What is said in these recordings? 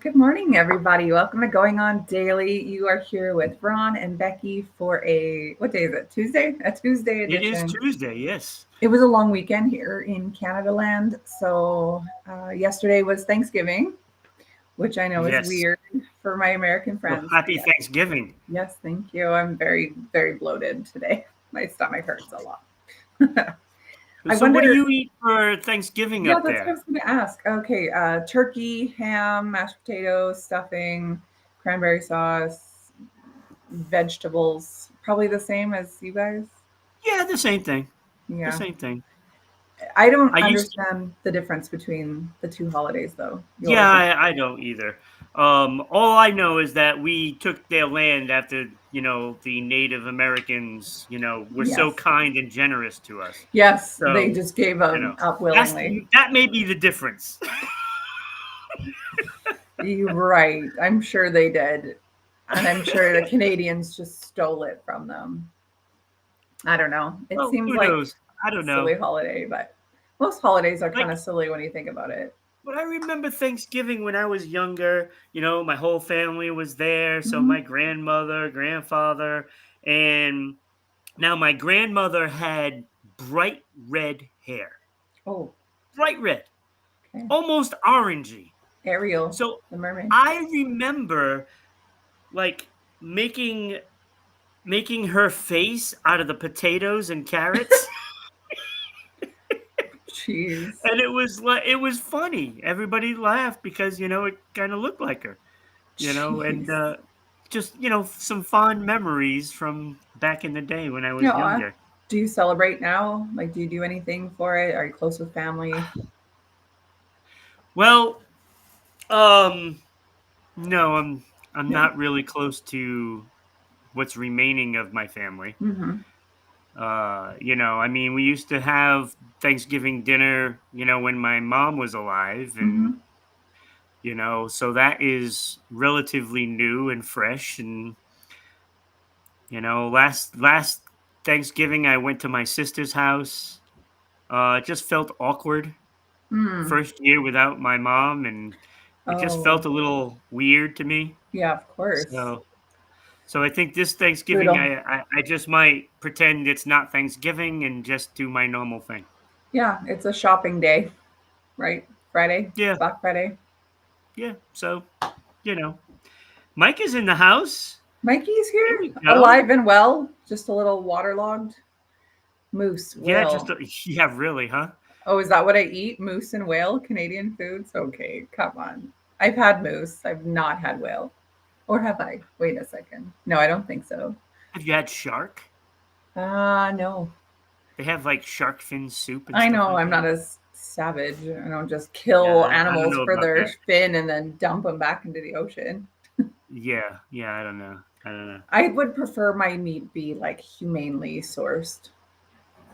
Good morning, everybody. Welcome to Going On Daily. You are here with Ron and Becky for what day is it? Tuesday? A Tuesday It is edition. Tuesday, yes. It was a long weekend here in Canada land. So, yesterday was Thanksgiving, which I know is Yes. weird for my American Well, friends. But happy Thanksgiving. yes, thank you. I'm very, very bloated today. My stomach hurts a lot. I So, what do wonder. you eat for Thanksgiving Yeah, up that's what I there? was going to ask. Okay, turkey, ham, mashed potatoes, stuffing, cranberry sauce, vegetables. Probably the same as you guys. Yeah, the same thing. The Yeah. same thing. I don't I used to, understand the difference between the two holidays, though. yeah, Yours and I don't either. All I know is that we took their land after, the Native Americans, were so yes. kind and generous to us. Yes, they So, just gave you know, them up that's willingly. that may be the difference. You're right. I'm sure they did. And I'm sure the Canadians just stole it from them. I don't know. It Well, seems who like knows? I a don't silly know. holiday, but most holidays are kind Like of silly when you think about it. But I remember Thanksgiving when I was younger. My whole family was there. So Hmm. my grandmother, grandfather, and now my grandmother had bright red hair. Oh, Bright red, okay. almost orangey. Ariel, So the mermaid. I remember like making making her face out of the potatoes and carrots. Jeez. And it was funny. Everybody laughed because it kind of looked like her. And Jeez. just some fond memories from back in the day when I was Yeah. younger. Do you celebrate now? Like, do you do anything for it? Are you close with family? Well, um, no, I'm No. not really close to what's remaining of my family. Mm-hmm. I mean, we used to have Thanksgiving dinner, when my mom was alive, Mm-hmm. and so that is relatively new and fresh. And last Thanksgiving, I went to my sister's house. It just felt awkward. Mm. First year without my mom, and it just Oh, felt a little weird to me. yeah, of course. So I think this Thanksgiving, Brutal. I just might pretend it's not Thanksgiving and just do my normal thing. Yeah, it's a shopping day, right? Friday, Yeah, Black Friday. yeah. So you know, Mike is in the house. Mikey's There here, we go. alive and well, just a little waterlogged. Moose, Yeah, just whale. yeah, really, huh? Oh, is that what I eat? Moose and whale, Canadian foods? Okay, come on. I've had moose. I've not had whale. Or have I? Wait a second. No, I don't think so. Have you had shark? No. They have like shark fin soup and I stuff know like I'm that. not as savage. I don't just Yeah, kill I don't animals know for about their that. fin and then dump them back into the ocean. Yeah, yeah, I don't know. I don't know. I would prefer my meat be like humanely sourced.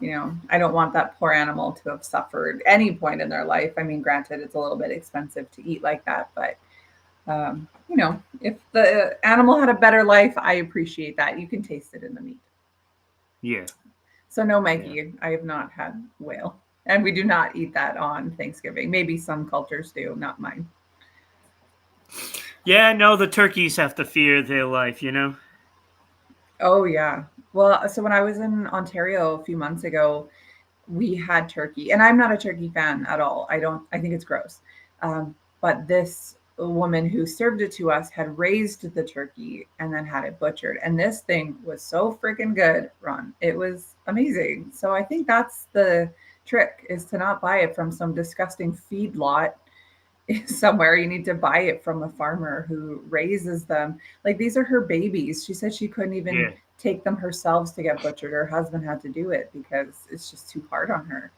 I don't want that poor animal to have suffered any point in their life. I mean, granted, it's a little bit expensive to eat like that, but if the animal had a better life, I appreciate that. You can taste it in the meat. Yeah, So no, yeah. Mikey, I have not had whale, and we do not eat that on Thanksgiving. Maybe some cultures do, not mine. Yeah, no, the turkeys have to fear their life. Oh yeah. Well, so when I was in Ontario a few months ago, we had turkey, and I'm not a turkey fan at all. I don't. I think it's gross. But this woman who served it to us had raised the turkey and then had it butchered, and this thing was so freaking good, Ron. It was amazing. So I think that's the trick: is to not buy it from some disgusting feedlot somewhere. You need to buy it from a farmer who raises them. Like, these are her babies. She said she couldn't even Yeah. take them herself to get butchered. Her husband had to do it because it's just too hard on her.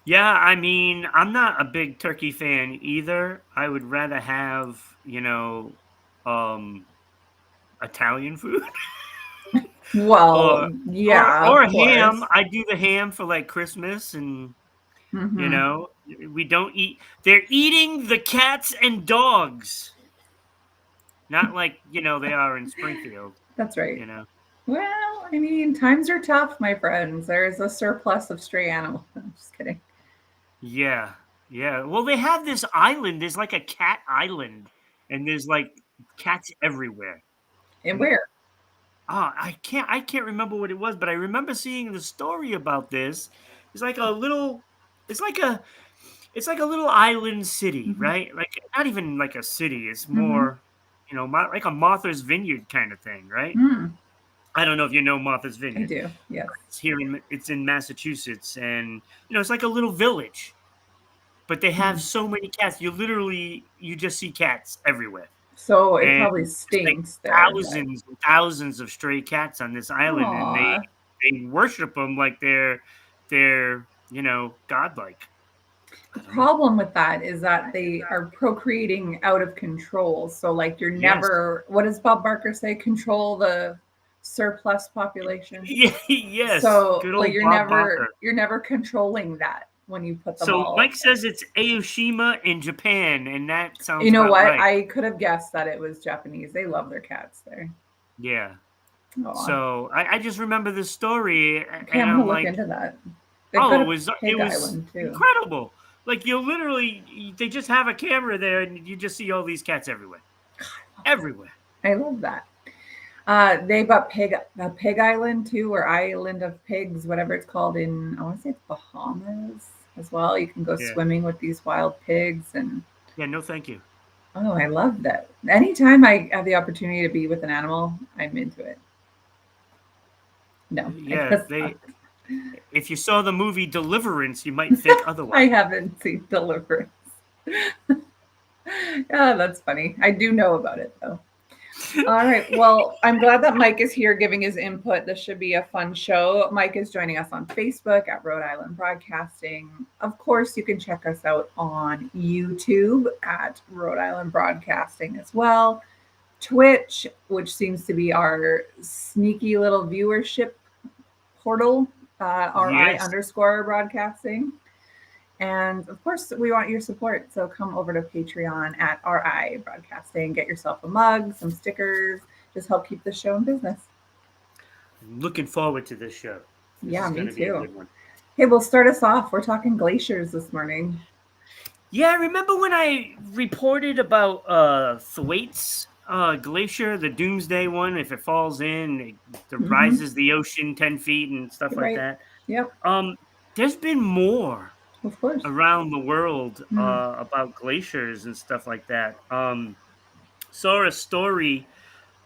Yeah, I mean, I'm not a big turkey fan either. I would rather have, um, Italian food Well, or yeah, of or ham. course. I do the ham for like Christmas, and Hmm. we don't eat. They're eating the cats and dogs, not like they are in Springfield. That's right. You know. Well, I mean, times are tough, my friends. There's a surplus of stray animals. I'm just kidding. Yeah, Yeah. Well, they have this island. There's like a cat island, and there's like cats everywhere. And And where? I can't remember what it was, but I remember seeing the story about this. It's like a little. It's like a. It's like a little island city, Mhm. right? Like not even like a city. It's Mhm. more, like a Martha's Vineyard kind of thing, right? Mm, I don't know if you know Martha's I Vineyard. do. Yes. It's in Massachusetts, and it's like a little village, but they have Mhm. so many cats. You just see cats everywhere, So it and probably there's like stinks there, but thousands and thousands of stray cats on this island, and they aw. they worship them like they're godlike. The I don't know. problem with that is that they are procreating out of control. So, like, you're Yes. never, what does Bob Barker say? Control the surplus population. Yeah, yes. So, Good like, old Bob Barker. you're never controlling that when you put them So all. Mike says it's Aoshima in Japan, and that You sounds know about what? right. I could have guessed that it was Japanese. They love their cats there. Yeah. Aw. So I just remember this story, Okay, and I'm gonna I'm look like, into that. They've oh, got it a was it pig was island too. incredible. Like they just have a camera there, and you just see all these cats everywhere, everywhere. I love that. They've got Pig Island too, or Island of Pigs, whatever it's called in, I want to say it's Bahamas as well. You can go Yeah. swimming with these wild pigs, and Yeah. No, thank you. oh, I love that. Anytime I have the opportunity to be with an animal, I'm into it. No, I Yeah. guess not. If you saw the movie Deliverance, you might think I otherwise. haven't seen Deliverance. Yeah, that's funny. I do know about it though. All right. Well, I'm glad that Mike is here giving his input. This should be a fun show. Mike is joining us on Facebook at Rhode Island Broadcasting. Of course, you can check us out on YouTube at Rhode Island Broadcasting as well. Twitch, which seems to be our sneaky little viewership portal, RI Yes. underscore broadcasting. And of course, we want your support. So come over to Patreon at RI Broadcasting. Get yourself a mug, some stickers. Just help keep the show in business. I'm looking forward to this show. This Yeah, is me going to be a too. good one. Hey, we'll start us off. We're talking glaciers this morning. Yeah, remember when I reported about Thwaites Glacier, the Doomsday one? If it falls in, it Mm-hmm. rises the ocean 10 feet and stuff You're like right. that. Yep, Um, there's been more of course. around the world Mm. about glaciers and stuff like that. Saw a story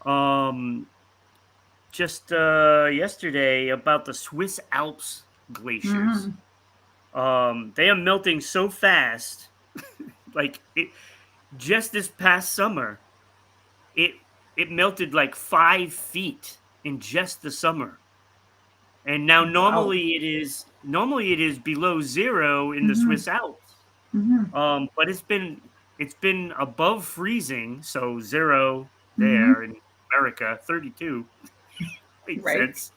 um, just yesterday about the Swiss Alps glaciers. Mm. They are melting so fast, like it. Just this past summer, it it melted like 5 feet in just the summer, and now Wow. normally it is below zero in the Mm-hmm. Swiss Alps. Mm-hmm. But it's been above freezing, so zero Mm-hmm. there in America, 32 makes Right. sense.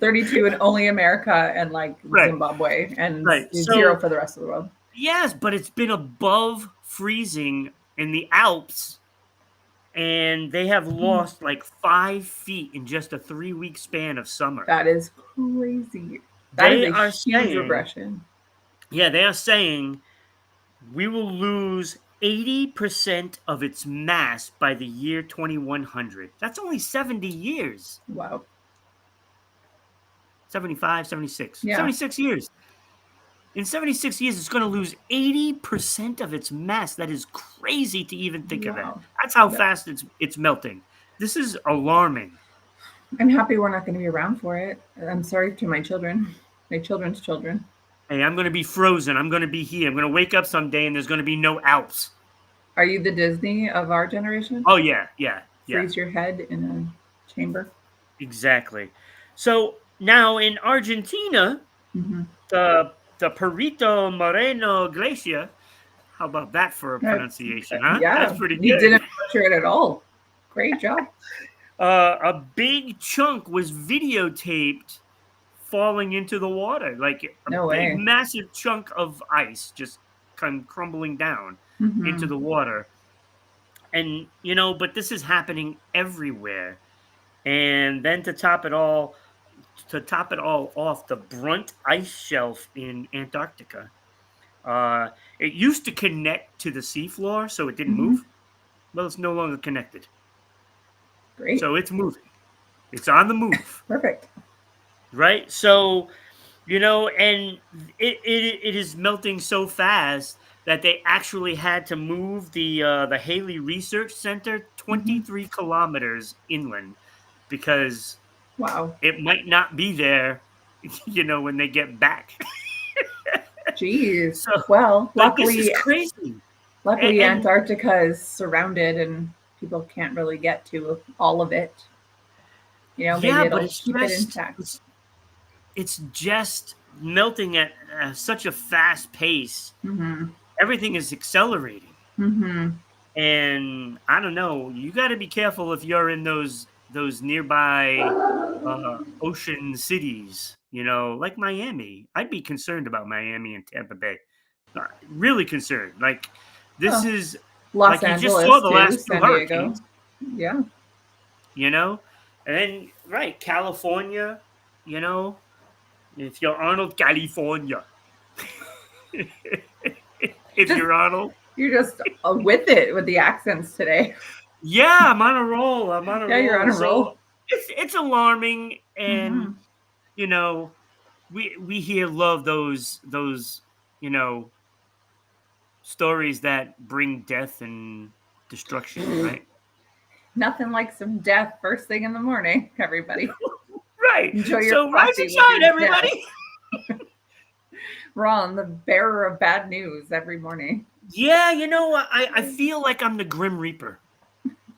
32 in only America and like Right, Zimbabwe and right. zero So for the rest of the world. yes, but it's been above freezing in the Alps, and they have lost like 5 feet in just a 3 week span of summer. That is crazy. That is They a are huge saying, regression. yeah, they are saying we will lose 80% of its mass by the year 2100. That's only 70 years. Wow. 75, 76, Yeah. 76 years. In 76 years, it's going to lose 80% of its mass. That is crazy to even think of that. Wow. That's how That, fast it's melting. This is alarming. I'm happy we're not going to be around for it. I'm sorry to my children, my children's children. Hey, I'm going to be frozen. I'm going to be here. I'm going to wake up someday and there's going to be no Alps. Are you the Disney of our generation? Oh, yeah, yeah, yeah, Freeze your head in a chamber. exactly. So now in Argentina, Mm-hmm. the Perito Moreno Glacier, how about that for a pronunciation, huh? That's Yeah, pretty you good. didn't butcher it at all. Great job. A big chunk was videotaped falling into the water, like a No big, way. massive chunk of ice just come crumbling down into Mm-hmm. the water. And, but this is happening everywhere. And then to top it all off, the Brunt ice shelf in Antarctica. Uh, it used to connect to the seafloor, so it didn't Hmm. move. Well, it's no longer connected, Great. so it's moving. It's on the move, Perfect. right? So and it is melting so fast that they actually had to move the Haley Research Center Hmm. 23 kilometers inland because Wow. it might not be there, when they get back. Geez. So, Well, like, this is luckily, crazy. luckily And Antarctica is surrounded and people can't really get to all of it. Maybe yeah, but it'll keep it intact. it's just melting at such a fast pace. Hmm. Everything is accelerating. Hmm. And I don't know, you got to be careful if you're in those nearby ocean cities, like Miami. I'd be concerned about Miami and Tampa Bay. Really concerned. Like, this Oh, is Los like you just saw Angeles the too, last two San Diego. hurricanes, Yeah. you know? And then right, California, you know, if you're Arnold, California. If Just you're Arnold. you're just with it with the accents today. Yeah, I'm on a roll. I'm on a Yeah, you're on roll. a So roll. it's alarming, and Hmm. you know, we here love those you know stories that bring death and destruction, right? Nothing like some death first thing in the morning, everybody. Right. Enjoy your So rise coffee and with shine, your death. everybody. Ron, the bearer of bad news every morning. Yeah, I feel like I'm the Grim Reaper.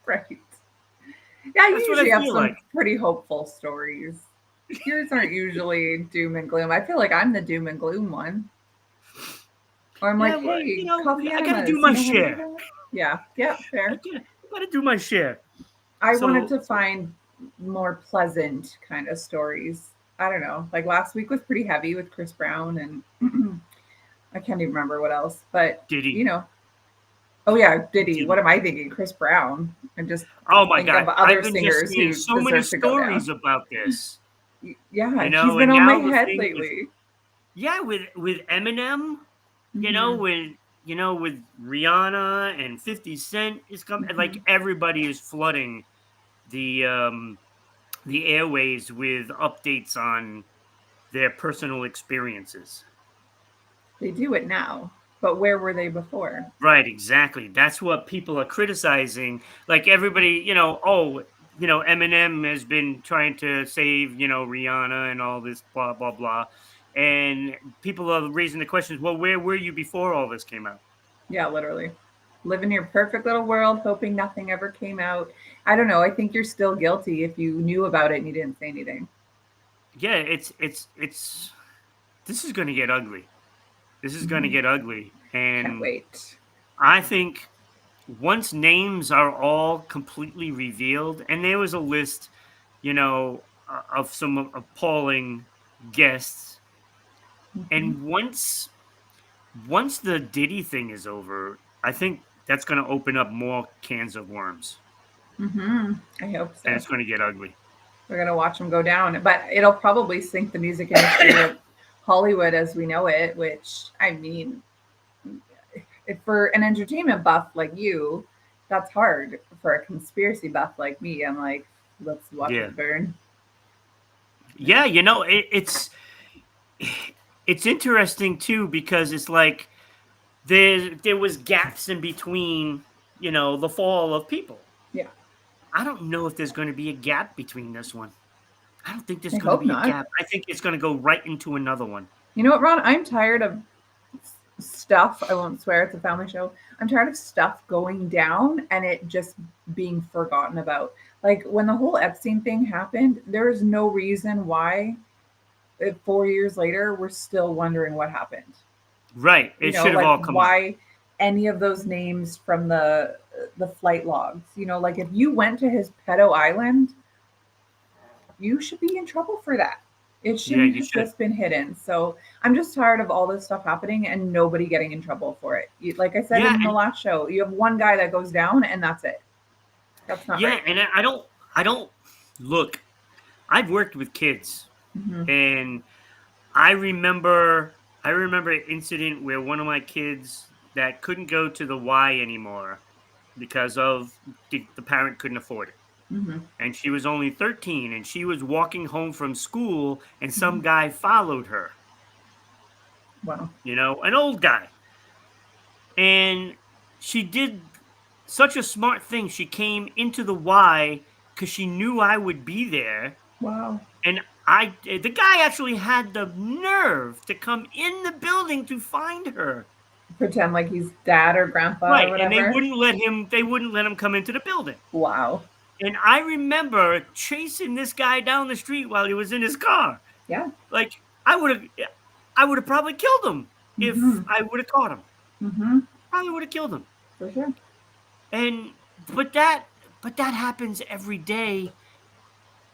Right. Yeah, you That's what I usually have feel like. some pretty hopeful stories. Yours aren't usually doom and gloom. I feel like I'm the doom and gloom one. Or I'm Yeah, like, well, hey, coffee I got to do enemas, my how to do share. that? Yeah, yeah, fair. I got to do my share. I wanted So to find more pleasant kind of stories. I don't know. Like last week was pretty heavy with Chris Brown and I can't even remember what else. But Diddy, you know, oh yeah, Diddy. What Diddy. am I thinking? Chris Brown. And just Oh my think god, of I've other been just singers seeing who so many deserve to go down. stories about this. Yeah, he's been And on my now the head thing with lately. yeah, with Eminem, Hmm. with Rihanna and 50 Cent is coming, Hmm. like everybody is flooding the the airways with updates on their personal experiences. They do it now, but where were they before? Right, exactly. That's what people are criticizing. Like everybody, Eminem has been trying to save, Rihanna and all this blah blah blah. And people are raising the questions, well, where were you before all this came out? Yeah, literally. Live in your perfect little world, hoping nothing ever came out. I don't know. I think you're still guilty if you knew about it and you didn't say anything. Yeah, it's this is going to get ugly. This is going to Hmm. get ugly. Can't And wait. I think once names are all completely revealed, and there was a list, of some appalling guests, Hmm. and once the Diddy thing is over, I think that's going to open up more cans of worms, Hmm. I hope and so. it's going to get ugly. We're gonna watch them go down, but it'll probably sink the music industry with Hollywood as we know it. Which I mean, if for an entertainment buff like you, that's hard. For a conspiracy buff like me, I'm like, let's watch Yeah, it burn. yeah. It's interesting too because it's like there was gaps in between, the fall of people. Yeah, I don't know if there's going to be a gap between this one. I don't think there's I going to hope be a not. gap. I think it's going to go right into another one. You know what, Ron? I'm tired of stuff. I won't swear, it's a family show. I'm tired of stuff going down and it just being forgotten about. Like when the whole Epstein thing happened, there is no reason why 4 years later we're still wondering what happened. Right. It should have Like all come out. why any of those names from the flight logs. Like if you went to his pedo island, you should be in trouble for that. It Yeah, shouldn't you have should. just been hidden. So I'm just tired of all this stuff happening and nobody getting in trouble for it. Like I said Yeah, in the and last show, you have one guy that goes down and that's it. That's not yeah, right. and I don't look. I've worked with kids, Hmm. and I remember. I remember an incident where one of my kids that couldn't go to the Y anymore because of the parent couldn't afford it. Hmm. And she was only 13 and she was walking home from school and Hmm. some guy followed her, Wow. an old guy. And she did such a smart thing. She came into the Y because she knew I would be there. Wow. And the guy actually had the nerve to come in the building to find her. Pretend like he's dad or grandpa or Right, and whatever. they wouldn't let him come into the building. Wow. And I remember chasing this guy down the street while he was in his car. Yeah. Like I would have probably killed him if Hmm. I would have caught him. Hmm. Probably would have killed him. For sure. And but that happens every day,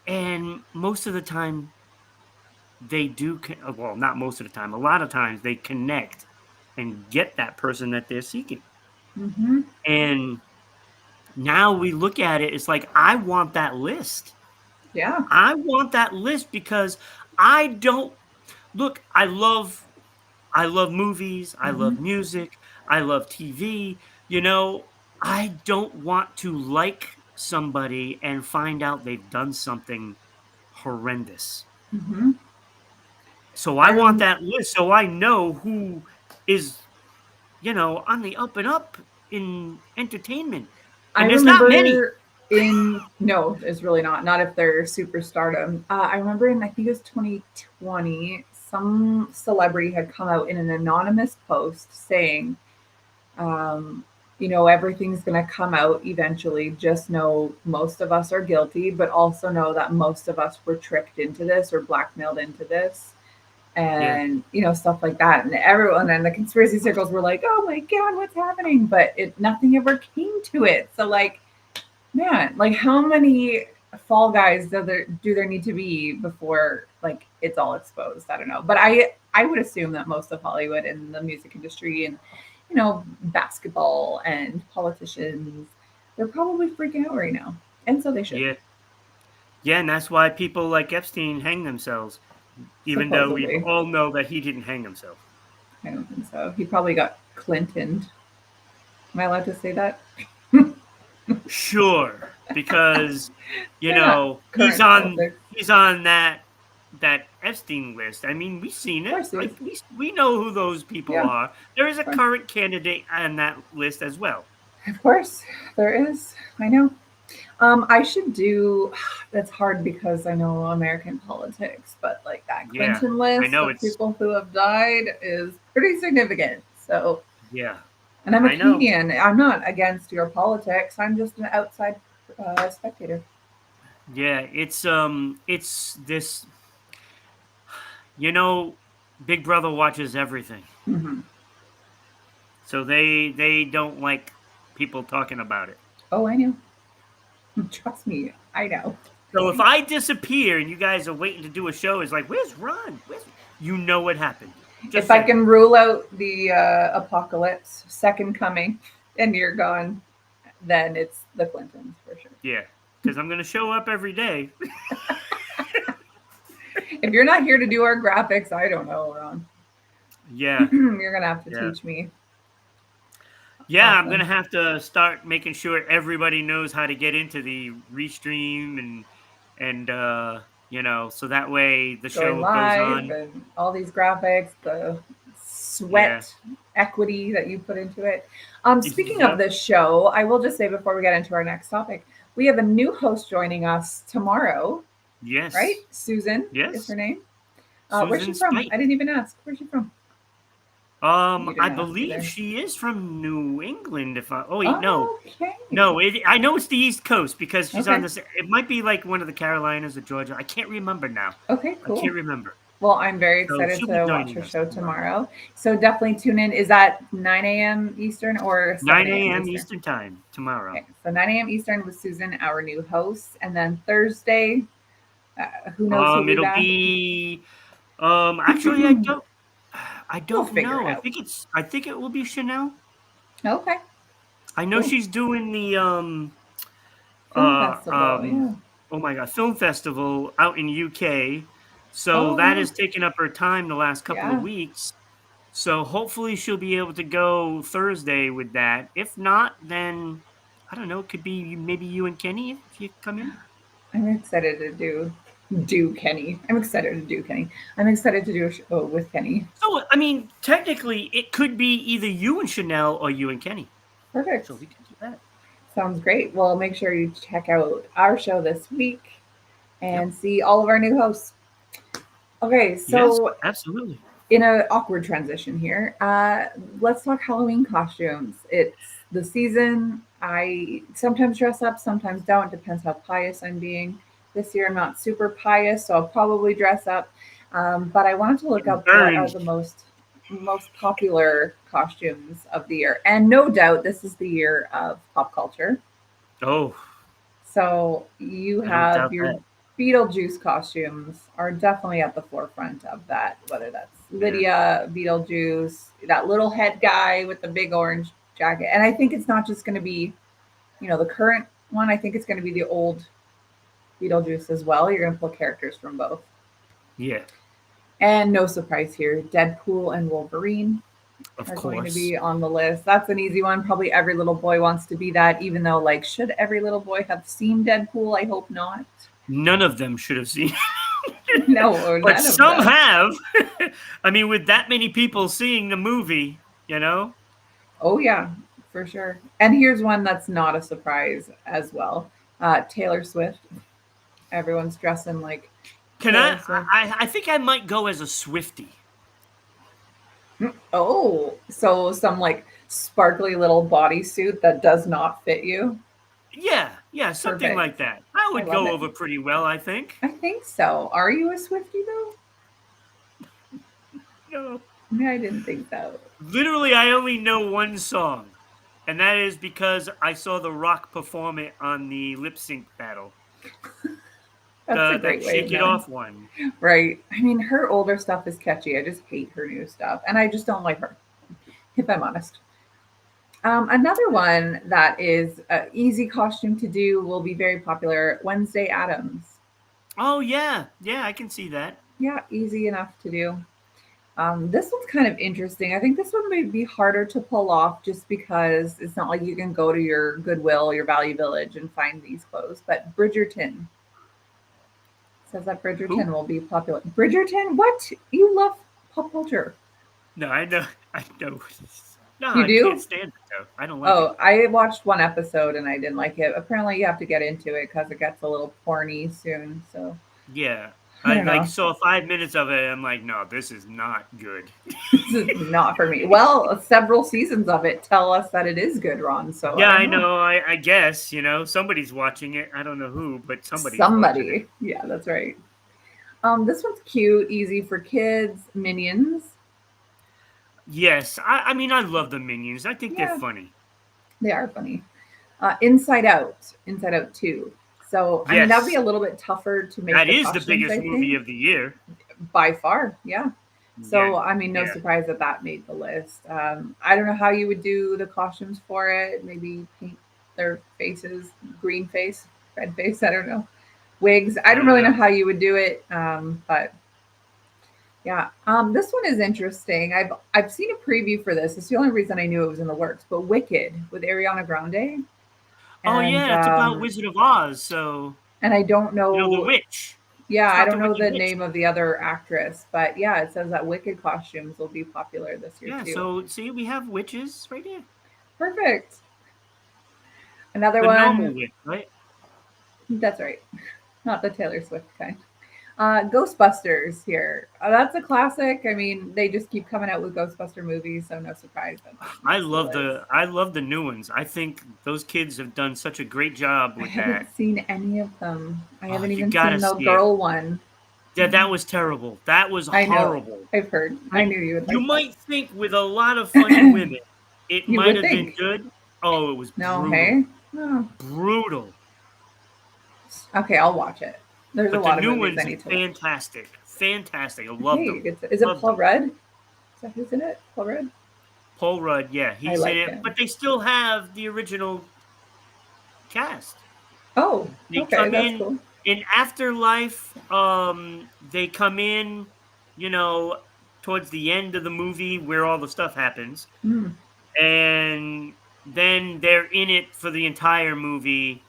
and most of the time they do well, not most of the time. A lot of times they connect and get that person that they're seeking. Hmm. And now we look at it, it's like I want that list. Yeah. I want that list because I don't look, I love movies, I Hmm. love music, I love TV, you know, I don't want to like somebody and find out they've done something horrendous. Hmm. So I I want rem- that list so I know who is, on the up and up in entertainment. I And there's not many. remember in no, it's really not if they're superstardom. I remember in I think it was 2020, some celebrity had come out in an anonymous post saying, um, everything's going to come out eventually. Just know most of us are guilty, but also know that most of us were tricked into this or blackmailed into this. Yeah. And stuff like that, and everyone and the conspiracy circles were like, oh my god, what's happening, but nothing ever came to it. So like, man, like how many fall guys do there need to be before like it's all exposed? I don't know, but I would assume that most of Hollywood and the music industry and basketball and politicians, they're probably freaking out right now, and so they should. Yeah. Yeah, and that's why people like Epstein hang themselves, even though we Supposedly. all know that he didn't hang himself. I don't think so. He probably got Clinton. Am I allowed to say that? Sure, because They're not he's current on politics. he's on that Epstein list. I mean, we've seen Of it. course he is. Like we know who those people Yeah, of are. There is a course. current candidate on that list as well. Of course, there is. I know. I should do. That's hard because I know American politics, but like that Yeah, Clinton I list know of it's people who have died is pretty significant. So, yeah, and I'm a I know. comedian. I'm not against your politics. I'm just an outside spectator. Yeah, it's this. You know, Big Brother watches everything, Hmm. so they don't like people talking about it. Oh, I know. Trust me, I know. So if I disappear and you guys are waiting to do a show, it's like, where's Ron? You know what happened? If Just I saying. can rule out the apocalypse, second coming, and you're gone, then it's the Clintons for sure. Yeah, because I'm gonna show up every day. If you're not here to do our graphics, I don't know, Ron. Yeah, You're gonna have to yeah, teach me. yeah. I'm gonna Awesome. have to start making sure everybody knows how to get into the restream and so that way the Going show goes live on. and all these graphics, the Yeah. sweat equity that you put into it. Speaking of Yep. this show, I will just say before we get into our next topic, we have a new host joining us tomorrow, right? Yes. Susan is her Yes. name. Where's she Susan from? I Spite. didn't even ask. Where's she from? You I didn't ask believe either. she is from New England. If I, oh wait, no, Okay. no, I know it's the East Coast because she's on Okay. this. It might be like one of the Carolinas or Georgia. I can't remember now. Okay, I can't cool. remember. Well, I'm very So excited she'll be to watch joining her us show tomorrow, tomorrow. So definitely tune in. Is that 9 a.m. Eastern or 7 9 a.m. a.m. Eastern? Eastern time tomorrow. Okay, so 9 a.m. Eastern with Susan, our new host. And then Thursday, who knows who'll be It'll back? be. Actually, I We'll don't figure it know. out. I think it will be Chanel. Okay, I know cool. she's doing the Film uh festival, um yeah. oh my god, film festival out in UK. So that Oh, has taken up her time the last couple of yeah. weeks. So hopefully she'll be able to go Thursday with that. If not, then I don't know. It could be maybe you and Kenny if you come in. I'm excited to do Kenny. I'm excited to do Kenny. I'm excited to do a show with Kenny. So I mean, technically, it could be either you and Chanel or you and Kenny. Perfect. So we could do that. Sounds great. Well, make sure you check out our show this week Yep. and see all of our new hosts. Okay, Yes, so absolutely. in an awkward transition here, let's talk Halloween costumes. It's the season. I sometimes dress up, sometimes don't. Depends how pious I'm being. This year I'm not super pious, so I'll probably dress up. But I wanted to look Getting up what are burned. the most popular costumes of the year, and no doubt this is the year of pop culture. Oh, So you I don't have doubt your that. Beetlejuice costumes are definitely at the forefront of that, whether that's Yeah. Lydia, Beetlejuice, that little head guy with the big orange jacket. And I think it's not just going to be, the current one. I think it's going to be the old Beetlejuice as well. You're going to pull characters from both. Yeah. And no surprise here, Deadpool and Wolverine Of are going to course. be on the list. That's an easy one. Probably every little boy wants to be that, even though, like, should every little boy have seen Deadpool? I hope not. None of them should have seen No, but none of some them. have. I mean, with that many people seeing the movie, you know? Oh yeah, for sure. And here's one that's not a surprise as well. Taylor Swift. Everyone's dressing like Can Taylor Swift. I think I might go as a Swifty. Oh, so some like sparkly little bodysuit that does not fit you. Yeah, yeah, something Perfect. like that. I I would love go it. over pretty well, I think. I think so. Are you a Swifty though? No. Yeah, I didn't think so. Literally, I only know one song, and that is because I saw The Rock perform it on the lip sync battle. That's a That great way of Shake It knowing. Off one. Right. I mean, her older stuff is catchy. I just hate her new stuff. And I just don't like her, if I'm honest. Another one that is an easy costume to do will be very popular Wednesday Adams. Oh yeah, yeah, I can see that. Yeah, easy enough to do. This one's kind of interesting. I think this one may be harder to pull off just because it's not like you can go to your Goodwill, your Value Village, and find these clothes. But Bridgerton says that Bridgerton Who? will be popular. Bridgerton? What? You love pop culture. No, I know, I know. No, You I can't do? stand it though. I don't like it. Oh, I watched one episode and I didn't like it. Apparently, you have to get into it because it gets a little porny soon. So Yeah, I I don't like know. saw 5 minutes of it. I'm like, no, this is not good. This is not for me. Well, several seasons of it tell us that it is good, Ron. So I Yeah, don't I know. know. I guess somebody's watching it. I don't know who, but somebody's watching it. Somebody. Yeah, that's right. This one's cute, easy for kids. Minions. Yes, I mean I love the Minions. I think they're Yeah, funny. they are funny. Inside Out. Inside Out 2. So, I mean, that would be Yes, a little bit tougher to make that the is the costumes, biggest I movie think, of the year. by far. Yeah. Yeah, So, I mean, no yeah. surprise that that made the list. I don't know how you would do the costumes for it. Maybe paint their faces green face, red face. I don't know. Wigs. I I don't don't really know know. how you would do it. But yeah, this one is interesting. I've seen a preview for this. It's the only reason I knew it was in the works. But Wicked with Ariana Grande, Oh and yeah, it's about Wizard of Oz. So I don't the know. witch. Yeah, It's I about the don't know Wicked the Witch. name of the other actress, but yeah, it says that Wicked costumes will be popular this year Yeah. too. So see, we have witches right here. Perfect. Another The normal one. witch, right? That's right, not the Taylor Swift kind. Ghostbusters here. That's a classic. I mean, they just keep coming out with Ghostbuster movies, so no surprise that this makes the list. I love the new ones. I think those kids have done such a great job I with haven't that. seen any of them. I Oh, haven't you even gotta seen the see it. girl one. Yeah, that was terrible. That was I know. horrible. I've heard. I Like knew you would you like that. might think with a lot of funny women, it You might would have been think. good. Oh, it was No, brutal. hey? No. Brutal. Okay, I'll watch it. There's a But the lot of new movies I one's need to watch. fantastic. Fantastic. I loved Okay, them. is it Loved Paul them. Rudd? Is that who's in it? Paul Rudd? Paul Rudd, yeah, I he's in like it, him. but they still have the original cast. Oh, They okay, come that's cool. in Afterlife. They come in, you know, towards the end of the movie where all the stuff happens, Mm, and then they're in it for the entire movie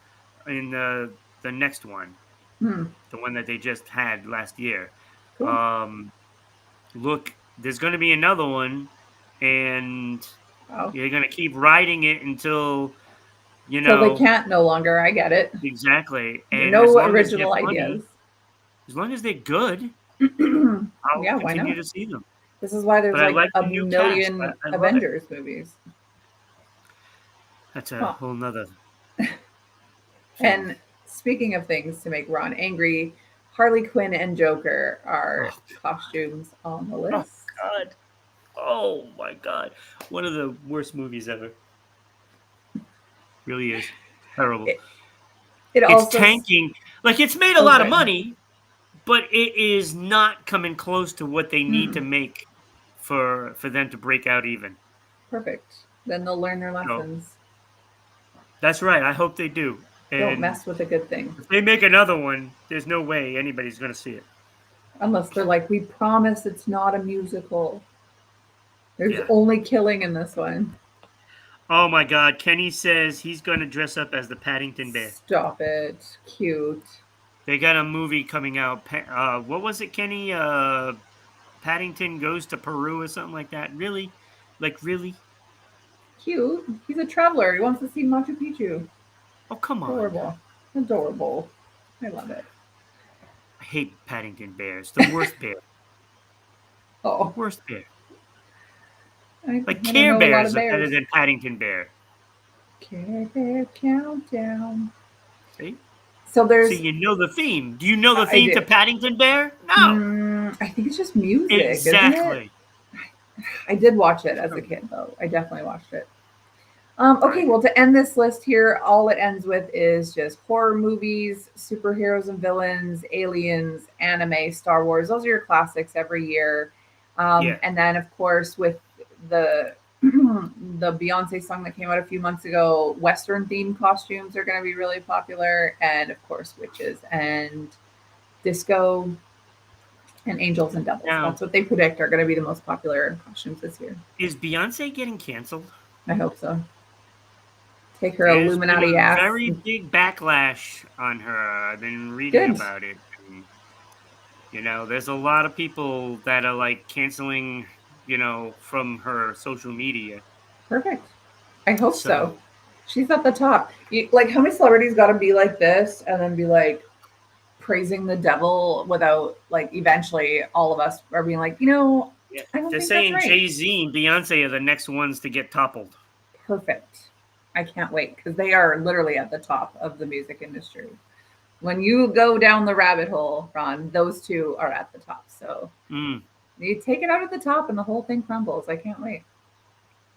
in the next one, mm, the one that they just had last year. cool. Um, Look, there's going to be another one, and Wow. you're going to keep writing it until you Till they know can't no longer. I get it. exactly. And as No long as they're original funny, ideas. as long as they're good, I'll Yeah, why continue not? to see them. This is why there's But I like like a the new cast. million I love it. Avengers movies. That's a Huh. whole nother thing. And speaking of things to make Ron angry, Harley Quinn and Joker are Oh, costumes on the oh list. God. Oh my God. One of the worst movies ever. Really is. Terrible. It, it It's also, tanking. Like it's made a oh, lot of good. money, but it is not coming close to what they need to Hmm, make for them to break out even. perfect. Then they'll learn their So lessons. that's right. I hope they do. Don't And mess with a good thing. if they make another one, there's no way anybody's going to see it. Unless they're like, we promise it's not a musical. There's Yeah. only killing in this one. Oh my God. Kenny says he's going to dress up as the Paddington Bear. Stop it. Cute. They got a movie coming out. What was it, Kenny? Paddington goes to Peru or something like that. Really? Like, really? Cute. He's a traveler. He wants to see Machu Picchu. Oh, come on. Adorable. Adorable. I love it. I hate Paddington Bears. The worst bear. Oh, Worst bear. I Like, don't Care know a lot of Bears are better bears. than Paddington Bear. Care Bear Countdown. See? So So there's, you know the theme. Do you know the I theme to do. Paddington Bear? No. I think it's just music, isn't it? Exactly. I did watch it as a True. kid, though. I definitely watched it. Okay, Right. well, to end this list here, all it ends with is just horror movies, superheroes and villains, aliens, anime, Star Wars. Those are your classics every year. Yeah. And then, of course, with the the Beyonce song that came out a few months ago, Western themed costumes are going to be really popular, and of course, witches and disco and angels and devils. Now, That's what they predict are going to be the most popular costumes this year. is Beyonce getting canceled? I hope so. Take her There's been Illuminati a ass. very big backlash on her. I've been reading Good. about it. And, there's a lot of people that are like canceling, from her social media. Perfect. I hope so. So, She's at the top. Like, how many celebrities got to be like this and then be like praising the devil without, like, eventually all of us are being like, yeah, I don't they're think that's saying right. Jay-Z and Beyonce are the next ones to get toppled. Perfect. I can't wait because they are literally at the top of the music industry. When you go down the rabbit hole, Ron, those two are at the top. So Mm, you take it out at the top and the whole thing crumbles. I can't wait.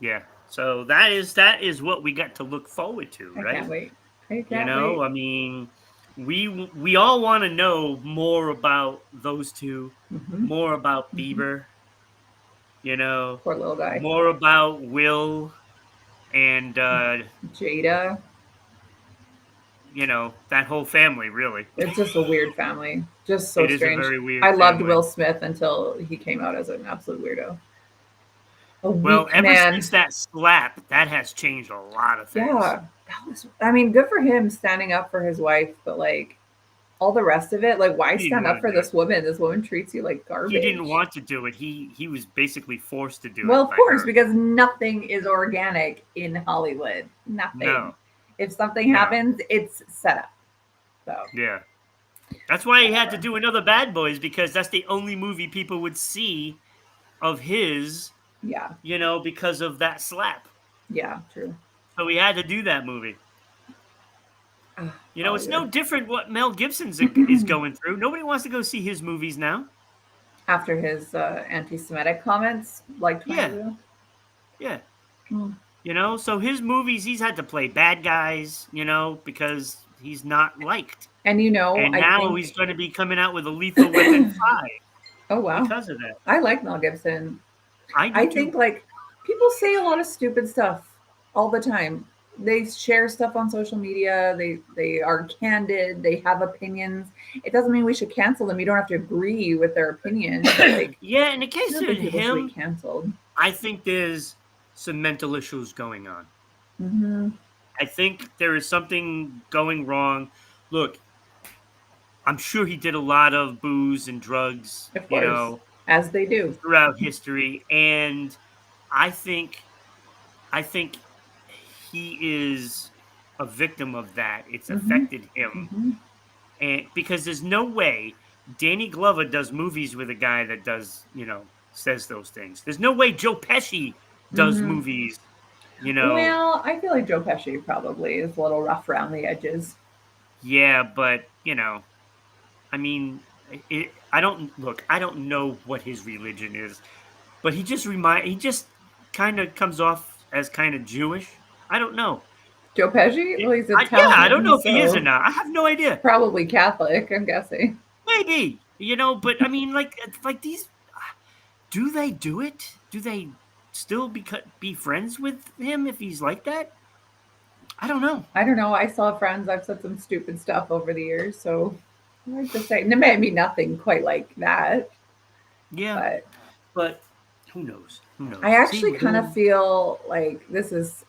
yeah. So that is what we got to look forward to, I right? can't wait. I can't wait. I mean, we all want to know more about those two, Hmm. more about Hmm. Bieber, you know, Poor little guy. more about Will and Jada. that whole family really. It's just a weird family. Just so It is a strange. very weird I loved family. Will Smith until he came out as an absolute weirdo. A Well, weak ever man. since that slap, that has changed a lot of things. Yeah. I mean, good for him standing up for his wife, but like all the rest of it, like why He didn't stand up want for to do it. this woman? This woman treats you like garbage. He didn't want to do it. He was basically forced to do Well, it of by course, her. because nothing is organic in Hollywood. Nothing. No. If something No. happens, it's set up. So Yeah. That's why he had to do another Bad Boys, because that's the only movie people would see of his, yeah. because of that slap. Yeah, true. So he had to do that movie. It's no Hollywood. different what Mel Gibson's is going through. Nobody wants to go see his movies now. After his anti-Semitic comments, like 20 Yeah. ago. Yeah. Hmm. So his movies, he's had to play bad guys, because he's not liked. And And I now think. he's going to be coming out with a Lethal Weapon 5 Oh wow, because of that. I like Mel Gibson. I do I too. think like people say a lot of stupid stuff all the time. they share stuff on social media. They are candid. They have opinions. It doesn't mean we should cancel them. You don't have to agree with their opinion, but like Yeah, in the I case don't of think people should be him, canceled. I think there's some mental issues going on. Hmm. I think there is something going wrong. Look, I'm sure he did a lot of booze and drugs, Of course, as they do. throughout history, and I think I think he is a victim of that. It's Hmm. affected him, Hmm. and because there's no way Danny Glover does movies with a guy that does, says those things. There's no way Joe Pesci does Hmm. movies, you know. Well, I feel like Joe Pesci probably is a little rough around the edges. Yeah, but I mean, I don't look. I don't know what his religion is, but he just kind of comes off as kind of Jewish. I don't know. Joe Pesci? Well, he's Yeah, I don't know Italian, if he is or so not. I have no idea. probably Catholic, I'm guessing. Maybe, but I mean, like these, do they do it? Do they still be friends with him if he's like that? I don't know. I don't know. I saw friends. I've said some stupid stuff over the years, so hard to say. Maybe nothing quite like that, Yeah, but but who knows? Who I knows? See, actually kind of feel like this is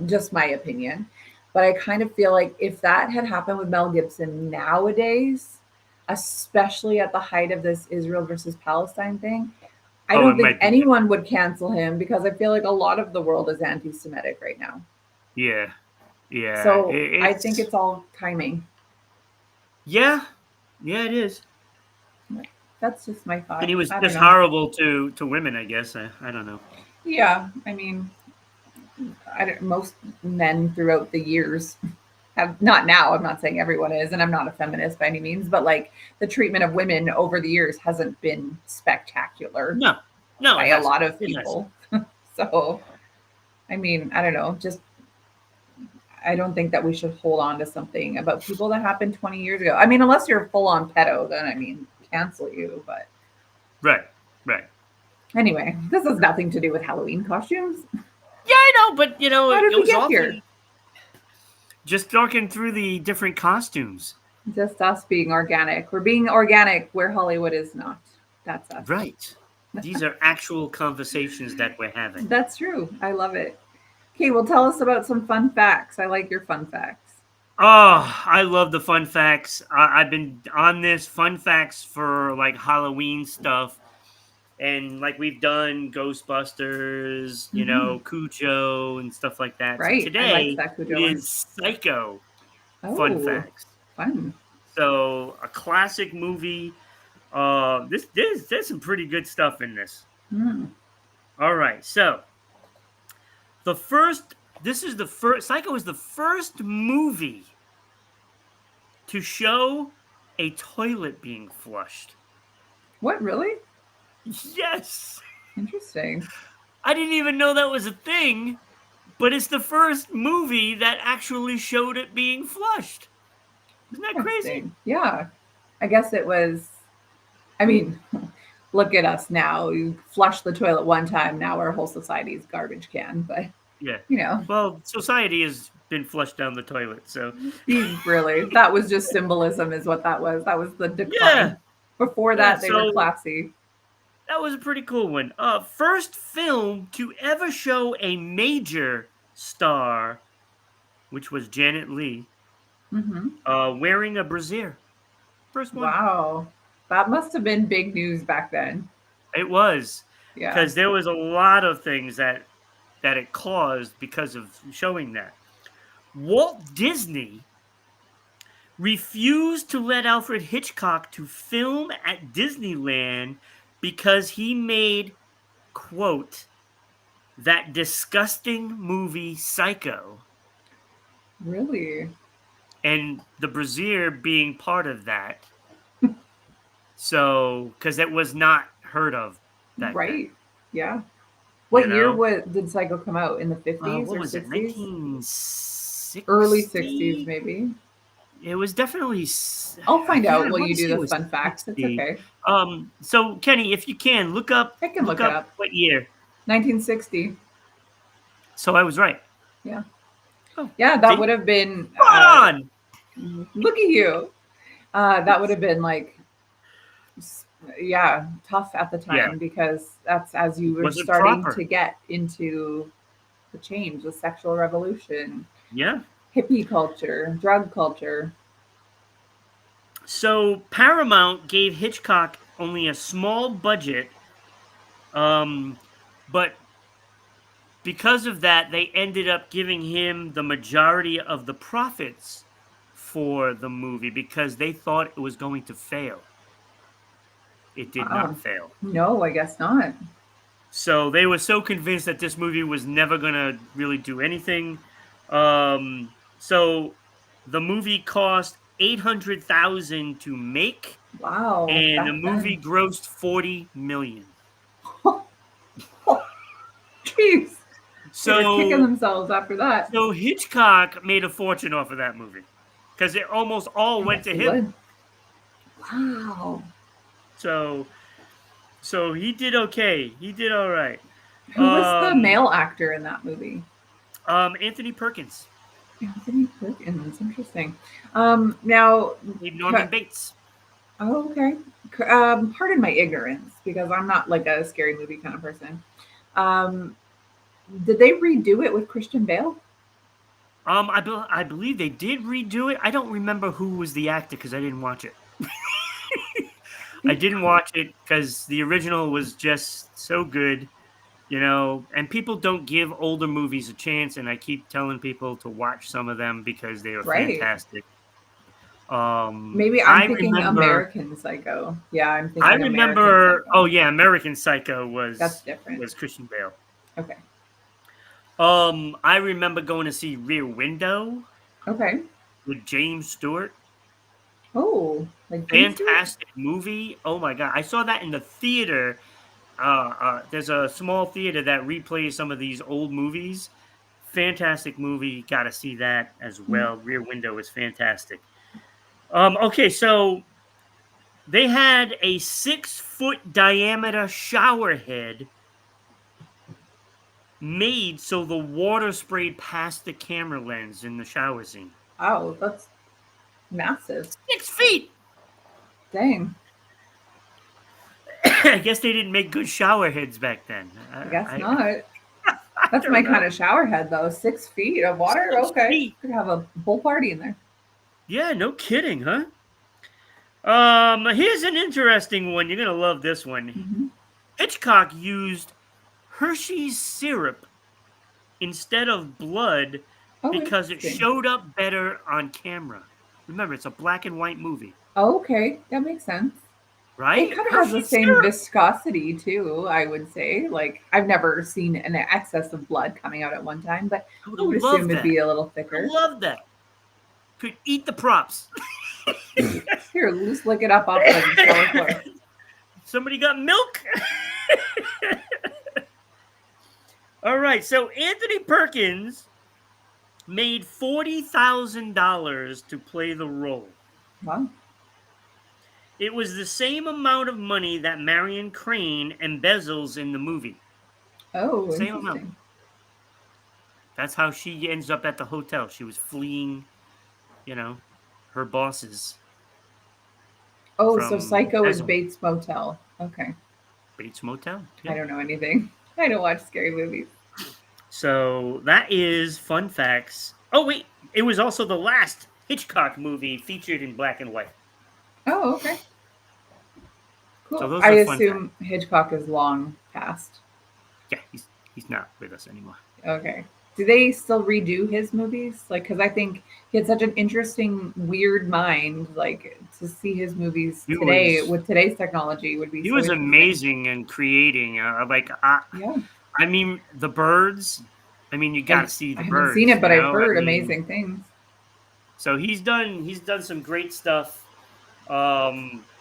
just my opinion, but I kind of feel like if that had happened with Mel Gibson nowadays, especially at the height of this Israel versus Palestine thing, I oh, it don't think might be different. anyone would cancel him because I feel like a lot of the world is anti Semitic right now. Yeah, yeah. So I think It's it's all timing. yeah, yeah. It is. That's just my And thought. he was I don't just know. horrible to women. I guess. I don't know. Yeah, I mean, I don't, most men throughout the years have not now. I'm not saying everyone is, and I'm not a feminist by any means, but like the treatment of women over the years hasn't been spectacular No, no, by it a hasn't. lot of It hasn't. people. So, I mean, I don't know. Just I don't think that we should hold on to something about people that happened 20 years ago. I mean, unless you're full on pedo, then I mean, cancel you. But Right, right. anyway, this has nothing to do with Halloween costumes. Yeah, I know, but How did it we was get here? awfully just talking through the different costumes. Just us being organic. We're being organic where Hollywood is not. That's us. Right. These are actual conversations that we're having. That's true. I love it. Okay, well, tell us about some fun facts. I like your fun facts. Oh, I love the fun facts. I've been on this fun facts for like Halloween stuff. And like we've done Ghostbusters, Hmm. Cujo and stuff like that. So Right. I liked today that it Cujo one. is Psycho fun Oh, facts. fun. So a classic movie. There's some pretty good stuff in this. Mm. All right, so the first. This is the first. Psycho is the first movie to show a toilet being flushed. What, really? Yes, Interesting. I didn't even know that was a thing, but it's the first movie that actually showed it being flushed. Isn't that crazy? Interesting. Yeah. I guess it was, I mean, look at us now. You flush the toilet one time, now our whole society's garbage can. But, Yeah. you know, Well, society has been flushed down the toilet, so really, that was just symbolism, is what that was. That was the yeah, decline. Before yeah. that, they were So classy. that was a pretty cool one. First film to ever show a major star, which was Janet Leigh, Hmm. wearing a brassiere. First one. Wow. That must have been big news back then. It was Yeah. because there was a lot of things that it caused because of showing that. Walt Disney refused to let Alfred Hitchcock to film at Disneyland because he made, quote, that disgusting movie Psycho, Really? and the brassiere being part of that. So, because it was not heard of back then, Right. Yeah. you What year know? did Psycho come out? In the 50s What or was it, 60s? Early 60s, 1960? maybe. It was definitely, I'll find yeah, out I while want you to do say it the was fun facts. It's 60. okay. So Kenny, if you can, I can look look it up up. what year. 1960. So I was right. Yeah. Oh, Yeah, that see, would have been, spot on. look at you. That would have been like, yeah, tough at the Yeah, time because that's as it you were wasn't starting proper. to get into the change, the sexual revolution, Yeah. hippie culture, drug culture. So Paramount gave Hitchcock only a small budget, um, but because of that, they ended up giving him the majority of the profits for the movie because they thought it was going to fail. It did not Wow. fail. No, I guess not. So they were so convinced that this movie was never going to really do anything. So the movie cost 800,000 to make, Wow, and the back then. movie grossed 40 million. Jeez. They were kicking So themselves after that. so Hitchcock made a fortune off of that movie because it almost all I went guess to he him. would. Wow. So so he did okay. He did all right. Who was the Um male actor in that movie? Anthony Perkins Anthony Perkins. Interesting. Now, played Norman Bates. oh, okay. Pardon my ignorance because I'm not like a scary movie kind of person. Um, did they redo it with Christian Bale? I believe they did redo it. I don't remember who was the actor because I didn't watch it. I didn't watch it because the original was just so good, and people don't give older movies a chance, and I keep telling people to watch some of them because they are Right. fantastic. Maybe I'm I thinking remember American Psycho. Yeah, I'm I thinking American remember Psycho. oh yeah, American Psycho That's was different. was Christian Bale. Okay. I remember going to see Rear Window Okay. with James Stewart. Oh, like Bean Street? Fantastic movie. Oh my god. I saw that in the theater. There's a small theater that replays some of these old movies. Fantastic movie. Got to see that as Mm. well. Rear Window is fantastic. Okay, so they had a 6-foot diameter shower head made so the water sprayed past the camera lens in the shower scene. Wow, that's massive. 6 feet. Dang. I guess they didn't make good shower heads back then. I guess I, not. I That's my don't kind know. of shower head, though. 6 feet of water. Six Okay, feet. could have a pool party in there. Yeah, no kidding, huh? Here's an interesting one. You're gonna love this one. Hmm. Hitchcock used Hershey's syrup instead of blood Oh, because it interesting. showed up better on camera. Remember, it's a black and white movie, Oh, okay, that makes sense. It right? kind of has the Hershey's same syrup. viscosity too, I would say. Like I've never seen an excess of blood coming out at one time, but I would I would have assume loved it'd that. be a little I thicker. love that. Could eat the props. Here, just lick it up off the shower floor. Somebody got milk? All right, so Anthony Perkins made $40,000 to play the role. Wow. It was the same amount of money that Marion Crane embezzles in the movie. Oh, Same amount. interesting. That's how she ends up at the hotel. She was fleeing, her bosses Oh, so from Psycho is embezzlement. Bates Motel. Okay. Bates Motel. I Yeah. don't know anything. I don't watch scary movies. So that is fun facts. Oh wait, it was also the last Hitchcock movie featured in black and white. Oh, okay. So Cool. those I are fun facts. assume Hitchcock is long past. Yeah, he's not with us anymore. Okay. Do they still redo his movies? Like, because I think he had such an interesting, weird mind. Like, to see his movies He today was with today's technology would be he so was interesting. amazing in creating. Yeah. I mean, the birds. I mean, you got to see I the haven't seen birds. it, but I've I heard mean, amazing things. so he's done some great stuff.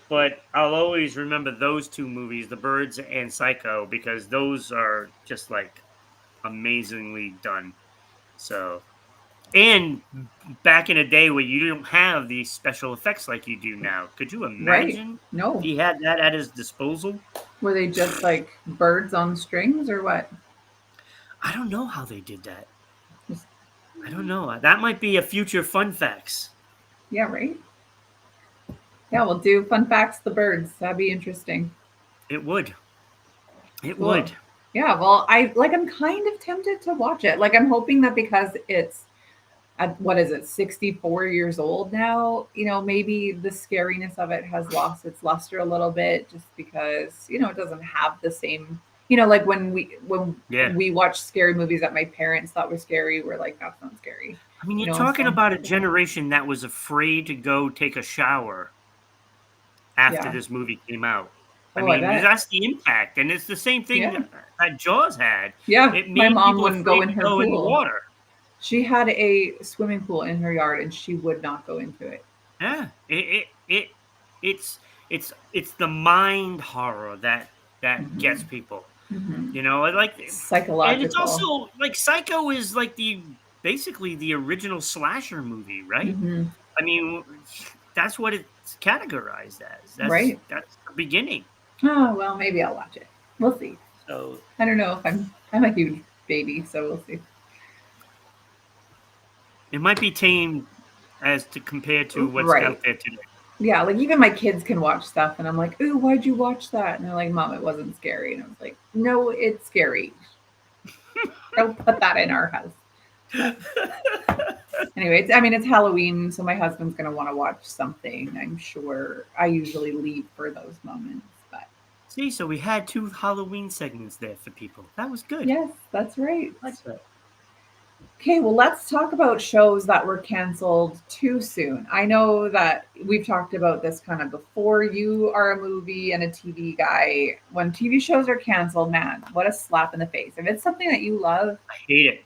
But I'll always remember those two movies, The Birds and Psycho, because those are just like amazingly done. So, and back in a day where you didn't have these special effects like you do now, could you Right. imagine if No. he had that at his disposal? Were they just like birds on strings or what? I don't know how they did that. Just I don't know. That might be a future fun facts. Yeah, right. Yeah, we'll do fun facts the birds. That'd be interesting. It would. It Cool. would. Yeah, well, I'm kind of tempted to watch it. Like I'm hoping that because it's at what is it, 64 years old now, maybe the scariness of it has lost its luster a little bit just because, it doesn't have the same, like when Yeah. we watch scary movies that my parents thought were scary, we're like, that's not scary. I mean, you're talking So about a generation that was afraid to go take a shower after yeah. this movie came out. I Oh, I mean, bet. that's the impact, and it's the same thing Yeah. that Jaws had. Yeah. It My made mom people wouldn't go afraid in to her go in the pool. water. She had a swimming pool in her yard and she would not go into it. Yeah, it's it's the mind horror that Hmm. gets people. Hmm. Like, and it's Psychological. also like Psycho is like the basically the original slasher movie, right? Hmm. I mean, that's what it's categorized as. Right. That's the beginning. Oh, well, maybe I'll watch it. We'll see. So I don't know if I'm a huge baby, so we'll see. it might be tame as to compared to what's Right. out there today. Yeah, like even my kids can watch stuff and I'm like, "Ooh, why'd you watch that?" And they're like, "Mom, it wasn't scary." And I was like, "No, it's scary. Don't put that in our house." But anyway, it's Halloween, so my husband's going to want to watch something. I'm sure I usually leave for those moments, but See, so we had two Halloween segments there for people. That was good. yes, that's right. I like that. Okay, well, let's talk about shows that were canceled too soon. I know that we've talked about this kind of before. You are a movie and a TV guy. When TV shows are canceled, man, what a slap in the face. If it's something that you love, I hate it.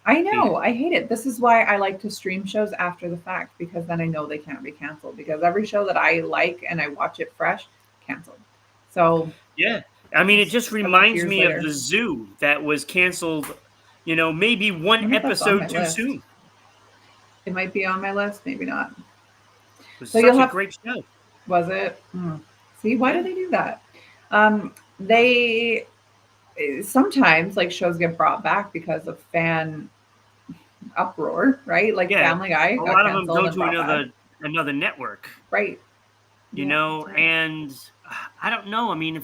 I Hate know, it. I hate it. This is why I like to stream shows after the fact because then I know they can't be canceled because every show that I like and I watch it fresh, canceled. So Yeah. I mean, it it's just a couple reminds years me of later. the zoo that was canceled, maybe I one wonder if that's on my episode too list. soon. It It might be on my list, maybe not. was So you'll such a have great show. Was it? Hmm. See, why do Yeah. they do that? They sometimes like shows get brought back because of fan uproar, right? Like Yeah. Family Guy A got lot of them canceled go and to brought back, another network, right? Yeah, that's right. and I don't know. I mean,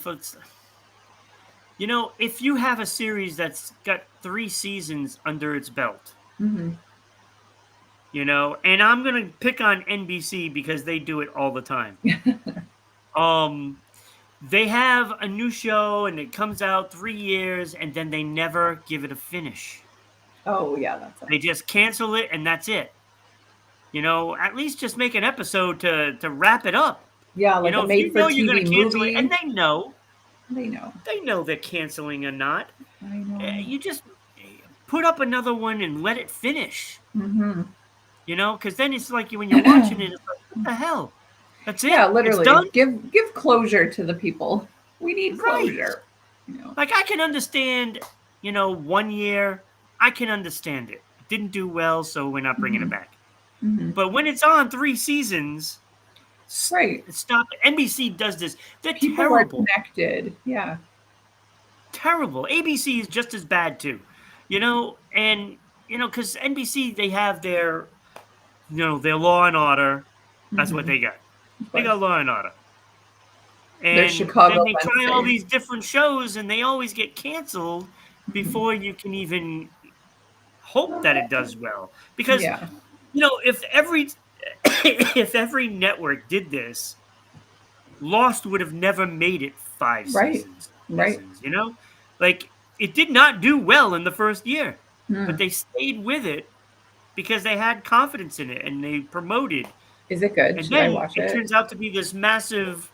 if you have a series that's got 3 seasons under its belt, Hmm. and I'm gonna pick on NBC because they do it all the time. Um, they have a new show and it comes out 3 years and then they never give it a finish. Oh yeah, that's They it. just cancel it and that's it. At least just make an episode to wrap it up. Yeah, like a If you made for know you're TV gonna cancel it, and movie. they They know. know they're canceling or not. I know. You just put up another one and let it finish. Hmm. Because then it's like when you're watching it, it's like, what the hell? That's Yeah, it. It's literally. done. Give closure to the people. We need Right. closure. You know. Like I can understand, 1 year. I can understand it. It didn't do well, so we're not bringing it Hmm. back. Hmm. But when it's on 3 seasons, Right. stop it. NBC does this. They're People are terrible. connected. Yeah. Terrible. ABC is just as bad too. And because NBC they have their Law and Order. That's what Hmm. they got. Of They course. got Law and Order. There's And then Chicago they try all Wednesday. these different shows and they always get canceled Mhm. before you can even hope that it does well. Because Yeah. if every if every network did this, Lost would have never made it five Right. seasons. Right. Like it did not do well in the first year, but Hmm. they stayed with it because they had confidence in it and they promoted. Is it good? And Should I then watch it it? turns out to be this massive,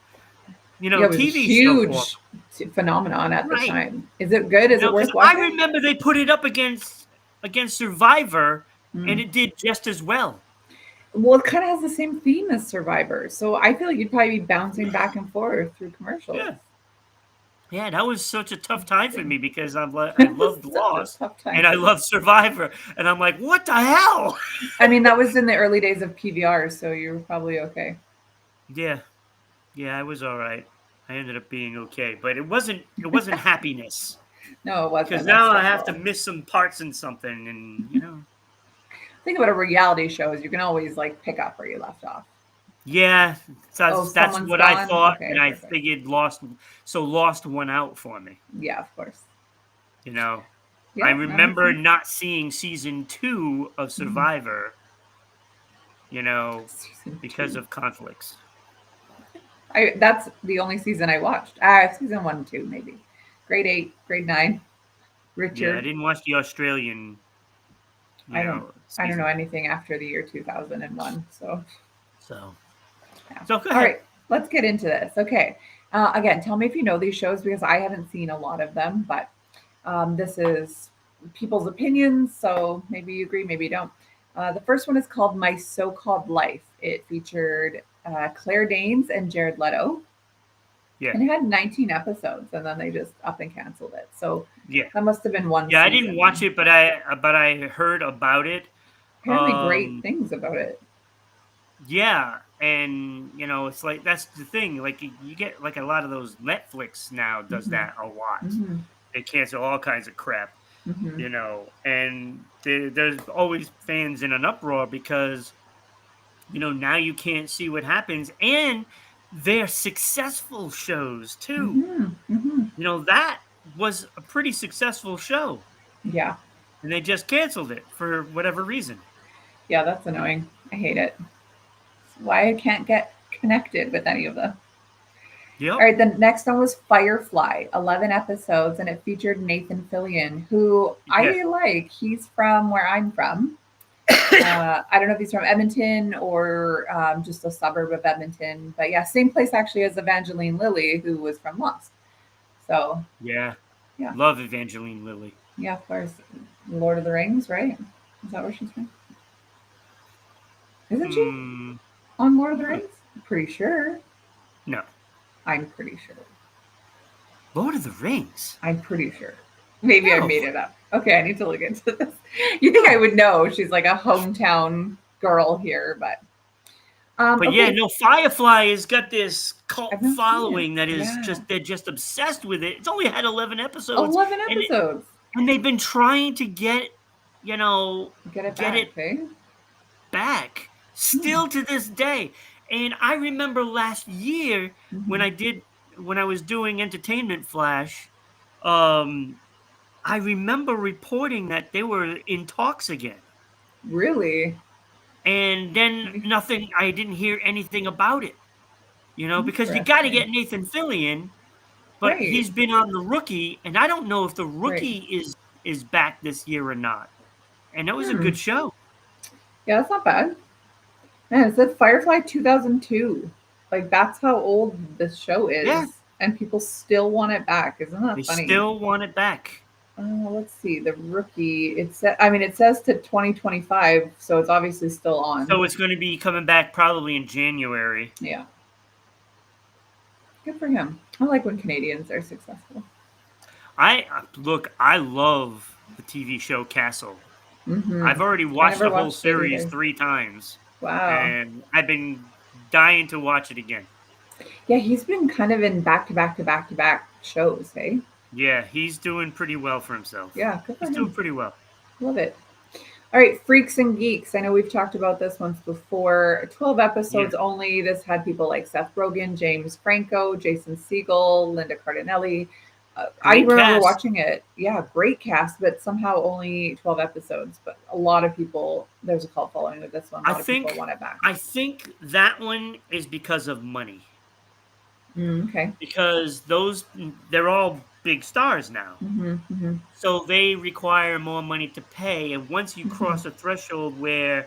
Yeah, it was a TV show for huge phenomenon at them. the Right. time. Is it good? Is it Because worth I watching? remember they put it up against Survivor and Hmm. it did just as well. Well, it kind of has the same theme as Survivor, so I feel like you'd probably be bouncing back and forth through commercials. Yeah. Yeah, that was such a tough time for me because I It was loved such a Lost tough time and I for me. loved Survivor, and I'm like, what the hell? I mean, that was in the early days of PVR, so you were probably okay. Yeah, yeah, I was all right. I ended up being okay, but it wasn't happiness No, it because wasn't. That's now I have to stressful. miss some parts in something, and Think about a reality show is you can always like pick up where you left off. Yeah, Oh, that's someone's what I gone. thought, and Okay, I perfect. figured Lost won out for me. Yeah, of course. You know, I Yeah, that makes remember sense. not seeing season 2 of Mhm. Survivor, you know, Season because two. of conflicts. I That's the only season I watched. Season 1, 2, maybe. Grade 8, grade 9. Yeah, I Richard. didn't watch the Australian, I don't. I don't know season. anything after the year 2001. So So, yeah. go All ahead. right, let's get into this. Okay. Again, tell me if you know these shows because I haven't seen a lot of them, but this is people's opinions, so maybe you agree, maybe you don't. The first one is called My So Called Life. It featured Claire Danes and Jared Leto, Yeah, and it had 19 episodes, and then they just up and canceled it. So yeah, that must have been one yeah. I didn't season watch then. it, but I heard about it. Apparently, great Um, things about it. yeah, and it's like that's the thing. Like you get like a lot of those Netflix now does Hmm. that a lot. Hmm. They cancel all kinds of crap, Hmm. and there's always fans in an uproar because now you can't see what happens, and they're successful shows too. Hmm. Hmm. That was a pretty successful show, Yeah, and they just canceled it for whatever reason. yeah, that's annoying. I hate it. Why I can't get connected with any of them. All Yep. right, the next one was Firefly, 11 episodes, and it featured Nathan Fillion, who Yeah. I like. He's from where I'm from. I don't know if he's from Edmonton or just a suburb of Edmonton, but yeah, same place actually as Evangeline Lilly, who was from Lost. So Yeah. yeah, Love Evangeline Lilly. yeah, of course, Lord of the Rings, right? Is that where she's from? Isn't she Hmm. on Lord of the hmm, Rings? I'm pretty sure. No. I'm pretty sure. Lord of the Rings. I'm pretty sure. Maybe I No. made it up. Okay, I need to look into this. You think I No. would know? She's like a hometown girl here, but But yeah, okay. no. Firefly has got this I've cult not seen it. following that is Yeah, they're just obsessed with it. It's only had 11 episodes, 11 and episodes. they've been trying to you know Get it get back, it hey? back Hmm. still to this day. And I remember last year when Hmm. I was doing Entertainment Flash, um I remember reporting that they were in talks again. Really? And then Maybe- nothing, I didn't hear anything about it, because you got to Interesting. get Nathan Fillion, but Right, he's been on The Rookie, and I don't know if The right. Rookie is back this year or not. And that was a Hmm. good show. Yeah, that's not bad. Man, it said Firefly 2002. Like, that's how old this show is, Yeah, and people still want it back. Isn't they that funny? still want it back. Let's see. The Rookie. I mean, it says to 2025, so it's obviously still on. So it's going to be coming back probably in January. Yeah, good for him. I like when Canadians are successful. I love the TV show Castle. Hmm. I've already I watched never the whole watched it series either. 3 times, Wow. and I've been dying to watch it again. Yeah, he's been kind of in back to back to back to back shows. Hey. Yeah, he's doing pretty well for himself. Yeah, good for He's doing him. pretty well. Love it. All right, Freaks and Geeks. I know we've talked about this once before. 12 Yeah, episodes only. This had people like Seth Rogen, James Franco, Jason Segel, Linda Cardinelli. I great remember cast. watching it. Yeah, great cast, but somehow only 12 episodes. But a lot of people, there's a cult following with this one. A I lot of people think want it back. I think that one is because of money. Okay. Because they're all big stars now. Hmm. Hmm. So they require more money to pay, and once you Hmm. cross a threshold where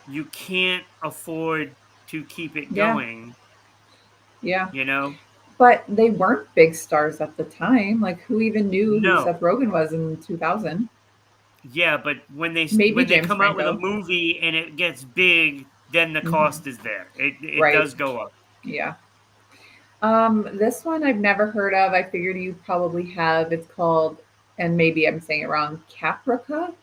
you can't afford to keep it Yeah, going, yeah. you know? But they weren't big stars at the time. Like, who even knew who No. Seth Rogen was in 2000? Yeah, but Maybe when they James come out with a Franco. movie and it gets big, then the Hmm. cost is there. It Right. does go up. Yeah. This one I've never heard of. I figured you probably have. It's called, and maybe I'm saying it wrong, Caprica.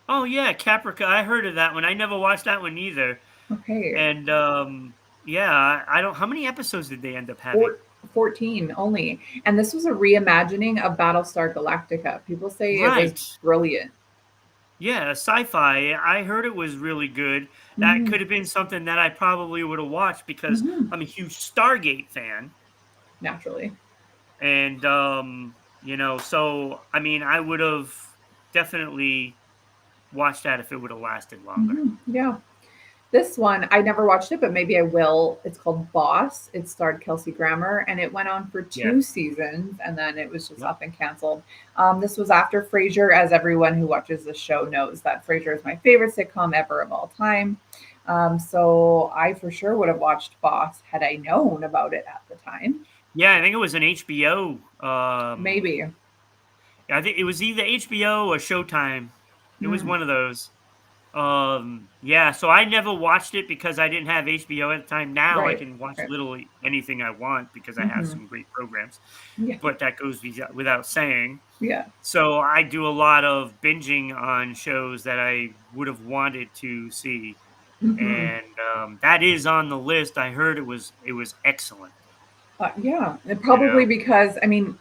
Oh yeah, Caprica. I heard of that one. I never watched that one either. Okay. And yeah, I don't. How many episodes did they end up having? Four, 14 only. And this was a reimagining of Battlestar Galactica. People say it was Right. brilliant. Yeah, sci-fi. I heard it was really good. That Hmm. could have been something that I probably would have watched because Hmm. I'm a huge Stargate fan. Naturally. And so I mean, I would have definitely watched that if it would have lasted longer. Yeah. This one, I never watched it, but maybe I will. It's called Boss. It starred Kelsey Grammer, and it went on for Yeah. 2 seasons, and then it was just Yep. up and canceled. This was after Frasier, as everyone who watches the show knows that Frasier is my favorite sitcom ever of all time. So I for sure would have watched Boss had I known about it at the time. Yeah, I think it was an HBO. Maybe. I think it was either HBO or Showtime. It was Hmm. one of those. Yeah, so I never watched it because I didn't have HBO at the time. Now I Right. can watch Right. literally anything I want because I have Hmm. some great programs, Yeah. but that goes without saying. Yeah. So I do a lot of binging on shows that I would have wanted to see, Hmm. and that is on the list. I heard it was excellent. Yeah, and You probably know, because I mean,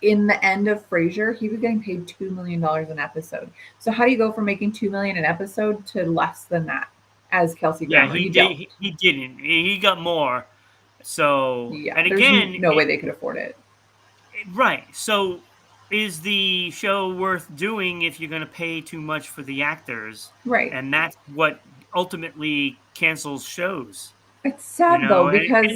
in the end of Frasier, he was getting paid $2 million an episode. So how do you go from making 2 million an episode to less than that as Kelsey yeah, Grammer? he You did. don't. He didn't. He got more. So, Yeah, and there's again, no way they could afford it. right. So, is the show worth doing if you're going to pay too much for the actors? Right. And that's what ultimately cancels shows. It's You sad though know, because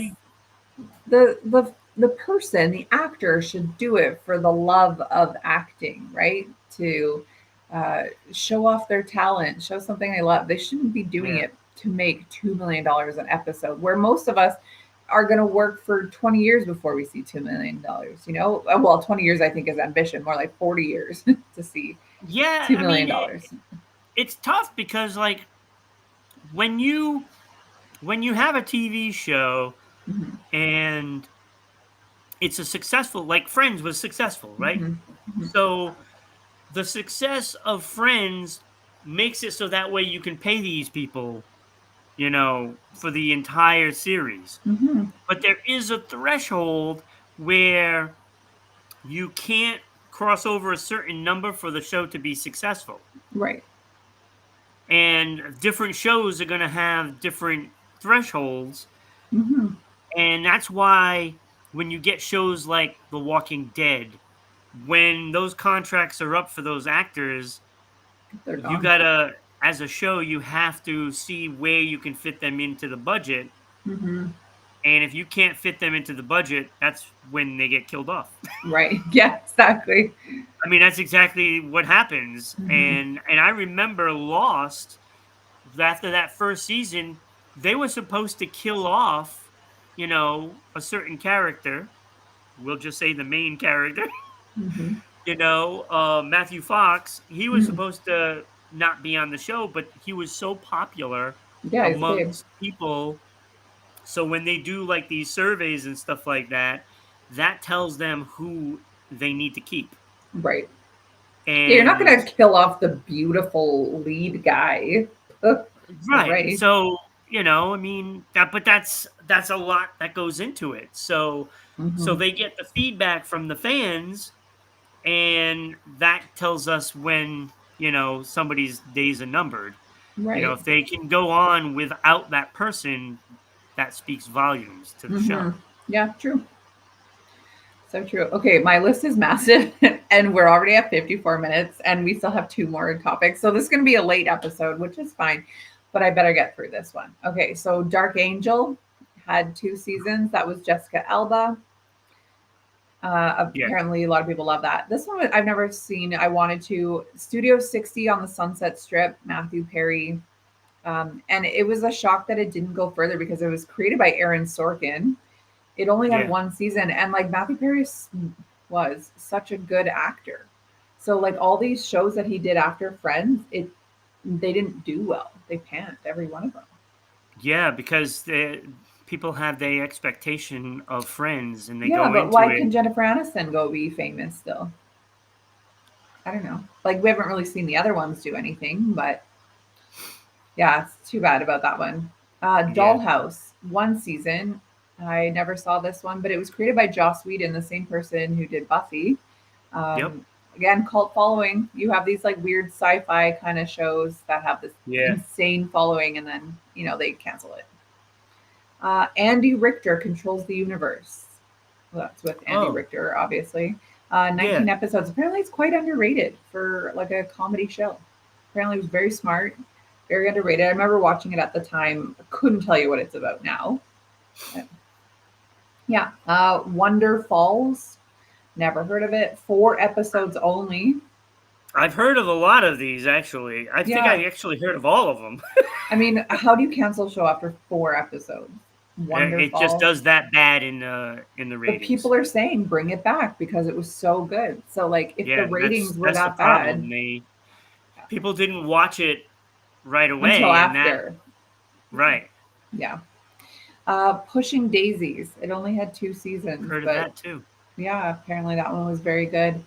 the person, the actor, should do it for the love of acting, right? To uh, show off their talent, show something they love. They shouldn't be doing yeah, it to make $2 million an episode, where most of us are going to work for 20 years before we see $2 million. Well, 20 years I think is ambition, more like 40 years to see yeah. two I million mean, dollars. it's tough because like when you when you have a TV show Mm-hmm. and it's a successful, like Friends was successful, right? Mm-hmm. Mm-hmm. So the success of Friends makes it so that way you can pay these people, for the entire series. Mm-hmm. But there is a threshold where you can't cross over a certain number for the show to be successful. Right. And different shows are going to have different thresholds. Mm-hmm. And that's why when you get shows like The Walking Dead, when those contracts are up for those actors, They're you gone. gotta, as a show, you have to see where you can fit them into the budget. Mm-hmm. And if you can't fit them into the budget, that's when they get killed off. Right. Yeah, exactly. I mean, that's exactly what happens. Mm-hmm. And I remember Lost after that first season, they were supposed to kill off, a certain character. We'll just say the main character. Mm-hmm. Matthew Fox. He was Mm-hmm. supposed to not be on the show, but he was so popular Yeah, he's big. amongst people. So when they do like these surveys and stuff like that, that tells them who they need to keep. Right. Yeah, you're not And gonna kill off the beautiful lead guy. right. Right. So, I mean, that's a lot that goes into it. So Mm-hmm. they get the feedback from the fans, and that tells us when, somebody's days are numbered. Right. If they can go on without that person, that speaks volumes to the Mm-hmm. show. Yeah, true. So true. Okay, my list is massive and we're already at 54 minutes and we still have two more topics. So this is going to be a late episode, which is fine, but I better get through this one. Okay, so Dark Angel had 2 seasons. That was Jessica Alba. Yeah. Apparently, a lot of people love that. This one I've never seen. I wanted to. Studio 60 on the Sunset Strip, Matthew Perry. And it was a shock that it didn't go further because it was created by Aaron Sorkin. It only had Yeah. 1 season, and like Matthew Perry was such a good actor. So like all these shows that he did after Friends, they didn't do well. They panned every one of them. Yeah, because people have their expectation of Friends and they Yeah, go but into why it. can Jennifer Aniston go be famous still? I don't know. Like we haven't really seen the other ones do anything, but yeah, it's too bad about that one. Yeah. Dollhouse, 1 season. I never saw this one, but it was created by Joss Whedon, the same person who did Buffy. Yep. Um, again, cult following. You have these like weird sci-fi kind of shows that have this Yeah. insane following, and then they cancel it. Andy Richter controls the universe. Well, that's with Andy Oh, Richter, obviously. yeah. 19 episodes. Apparently, it's quite underrated for like a comedy show. Apparently, it was very smart, very underrated. I remember watching it at the time. Couldn't tell you what it's about now. But, yeah. Wonder Falls. Never heard of it. 4 episodes only. I've heard of a lot of these actually. I think Yeah. I actually heard of all of them. I mean, how do you cancel a show after 4 episodes? Wonder It just Falls. does that bad in the But people ratings. are saying bring it back because it was so good. So like if the Yeah, that's ratings were that's the that bad, problem. People didn't watch it right until away, and that after. right. Yeah. Pushing Daisies. It only had 2 seasons, Heard of but that too. yeah, apparently that one was very good.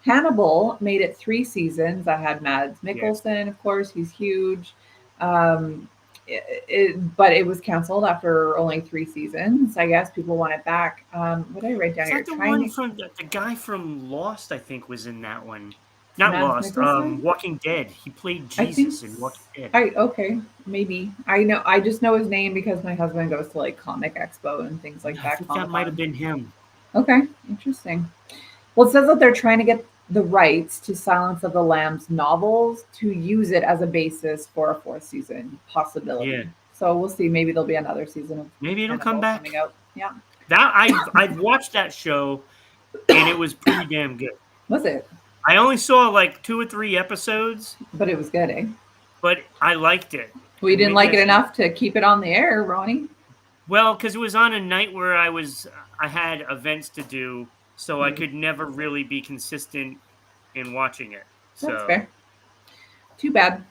Hannibal made it 3 seasons. That had Mads Yeah. Mikkelsen, of course, he's huge. Um, but it was canceled after only 3 seasons. I guess people want it back. What did I write down Is here? that the Trying one to from the guy from Lost? I think was in that one. Not Mads Lost. Mikkelsen. Walking Dead. He played I think Jesus in Walking Dead. I okay, maybe. I know I just know his name because my husband goes to like Comic Expo and things like I that, think that Comic might have Con. been him. Okay, interesting. Well, it says that they're trying to get the rights to Silence of the Lambs novels to use it as a basis for a 4th season possibility. Yeah, So we'll see. Maybe there'll be another season of maybe it'll come Hannibal coming back. out. Yeah. That I've watched that show, and it was pretty damn good. Was it? I only saw like 2 or 3 episodes, But it was good, eh? but I liked it. We didn't Maybe like I it should. enough to keep it on the air, Ronnie. Well, because it was on a night where I had events to do, so I Hmm, could never really be consistent in watching it. that's fair. So, Too bad.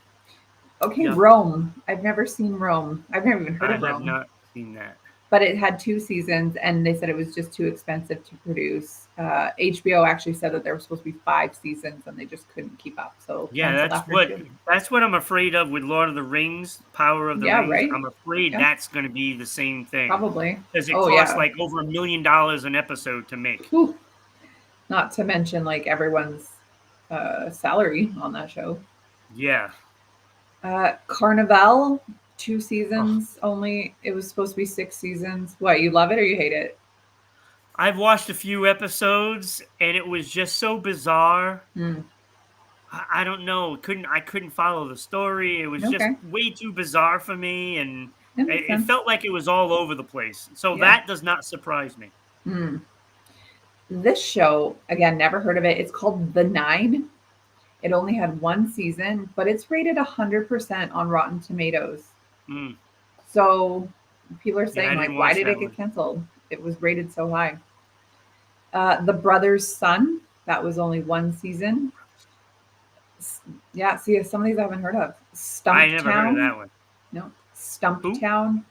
Okay, yeah, Rome. I've never seen Rome. I've never even heard I of have Rome. not seen that. But it had 2 seasons, and they said it was just too expensive to produce. HBO actually said that there were supposed to be 5 seasons, and they just couldn't keep up, so Yeah, canceled that's after what 2. that's what I'm afraid of with Lord of the Rings, Power of the Yeah, Rings. right. I'm afraid Yeah, that's going to be the same thing probably. because it Oh costs yeah. like over $1 million an episode to make. Whew. Not to mention like everyone's salary on that show. Yeah. Carnival, two Oh, seasons only. It was supposed to be 6 seasons. What, you love it or you hate it? I've watched a few episodes and it was just so bizarre. Hmm. I don't know. I couldn't follow the story. It was just Okay, way too bizarre for me, and that makes it sense. felt like it was all over the place. So Yeah. that does not surprise me. Hmm. This show, again, never heard of it. It's called The Nine. It only had 1 season, but it's rated 100% on Rotten Tomatoes. Mm. So people are Yeah, saying, I like, didn't why watch did that it get one. canceled? It was rated so high. The Brother's Son, that was only 1 season. Yeah, see, some of these I haven't heard of. I Stump never heard of Town, that one. no, Stump Who? Town,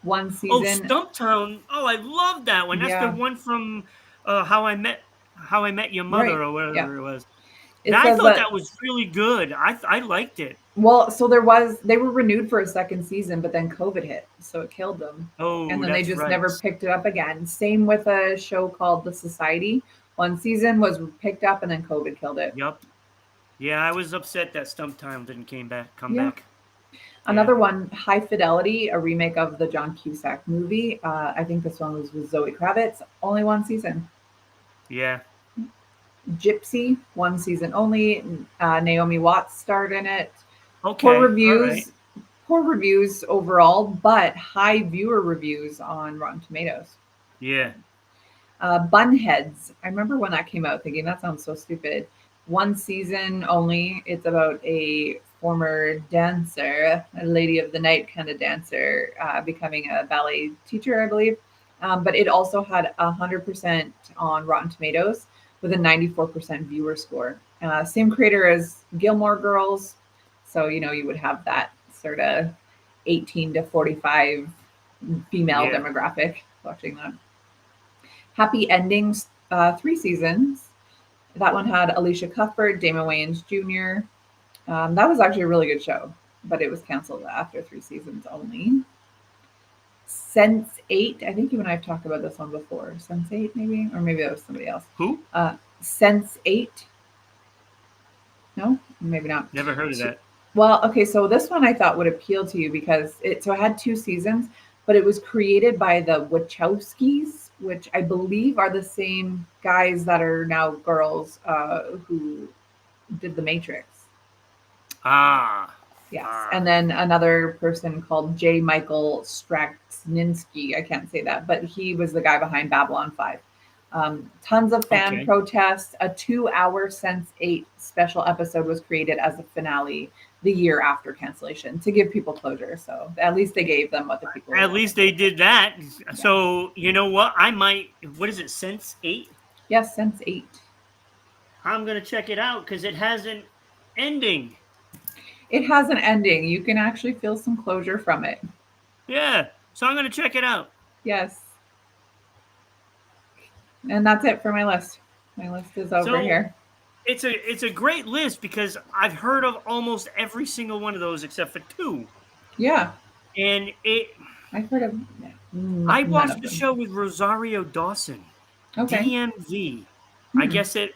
one Oh, season. Stumptown. Oh, I love that one. That's the Yeah, one from How I Met Your Mother right. or Yeah. whatever it was. It I says thought that, that was really good. I liked it. well, so they were renewed for a second season, but then COVID hit, so it killed them. And Oh, then they that's just right. never picked it up again. Same with a show called The Society. 1 season was picked up and then COVID killed it. Yup. Yeah, I was upset that Stumptown didn't come Yeah. back. Yeah. Another one, High Fidelity, a remake of the John Cusack movie. I think this one was with Zoe Kravitz. Only 1 season. Yeah. Gypsy, 1 season only. Naomi Watts starred in it. Poor Okay. All right. reviews, poor reviews overall, but high viewer reviews on Rotten Tomatoes. Yeah. Bunheads. I remember when that came out, thinking that sounds so stupid. 1 season only. It's about a former dancer, a lady of the night kind of dancer, becoming a ballet teacher, I believe. But it also had 100% on Rotten Tomatoes with a 94% viewer score. Same creator as Gilmore Girls, so you would have that sort of 18 to 45 female Yeah. demographic watching that. Happy Endings, 3 seasons. That one had Alicia Cuthbert, Damon Wayans Jr. That was actually a really good show, but it was canceled after 3 seasons only. Sense 8. I think you and I have talked about this one before. Sense 8, maybe? Or maybe that was somebody else. Who? Sense 8. No, maybe not. Never heard of that. Well, okay, so this one I thought would appeal to you because it had 2 seasons, but it was created by the Wachowskis, which I believe are the same guys that are now girls who did The Matrix. Ah, Yes. ah. And then another person called J. Michael Straczynski. I can't say that, but he was the guy behind Babylon 5. Tons of fan Okay. protests. A 2 hour Sense 8 special episode was created as a finale the year after cancellation to give people closure. So at least they gave them what the people At least wanted. they did that. Yeah. So you know what? I might. What is it? Sense 8. Yes, Sense 8. I'm gonna check it out because it has an ending. It has an ending. You can actually feel some closure from it. Yeah. So I'm gonna check it out. Yes. And that's it for my list. My list is over So here. it's a great list because I've heard of almost every single one of those except for two. Yeah. And I've heard of I none watched of the them. show with Rosario Dawson, Okay. DMV. I Hmm. guess it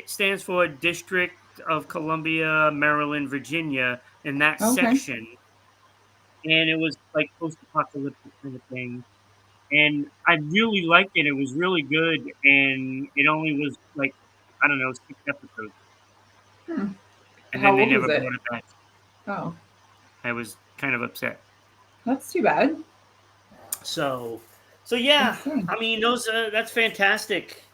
stands for District of Columbia, Maryland, Virginia, in that Okay. section. And it was like post-apocalyptic kind of thing. And I really liked it. It was really good, and it only was like I don't know 6 episodes, Hmm. and How then they old is never it? brought it back. Oh, I was kind of upset. that's too bad. So, so yeah, Let's see. I mean those that's fantastic.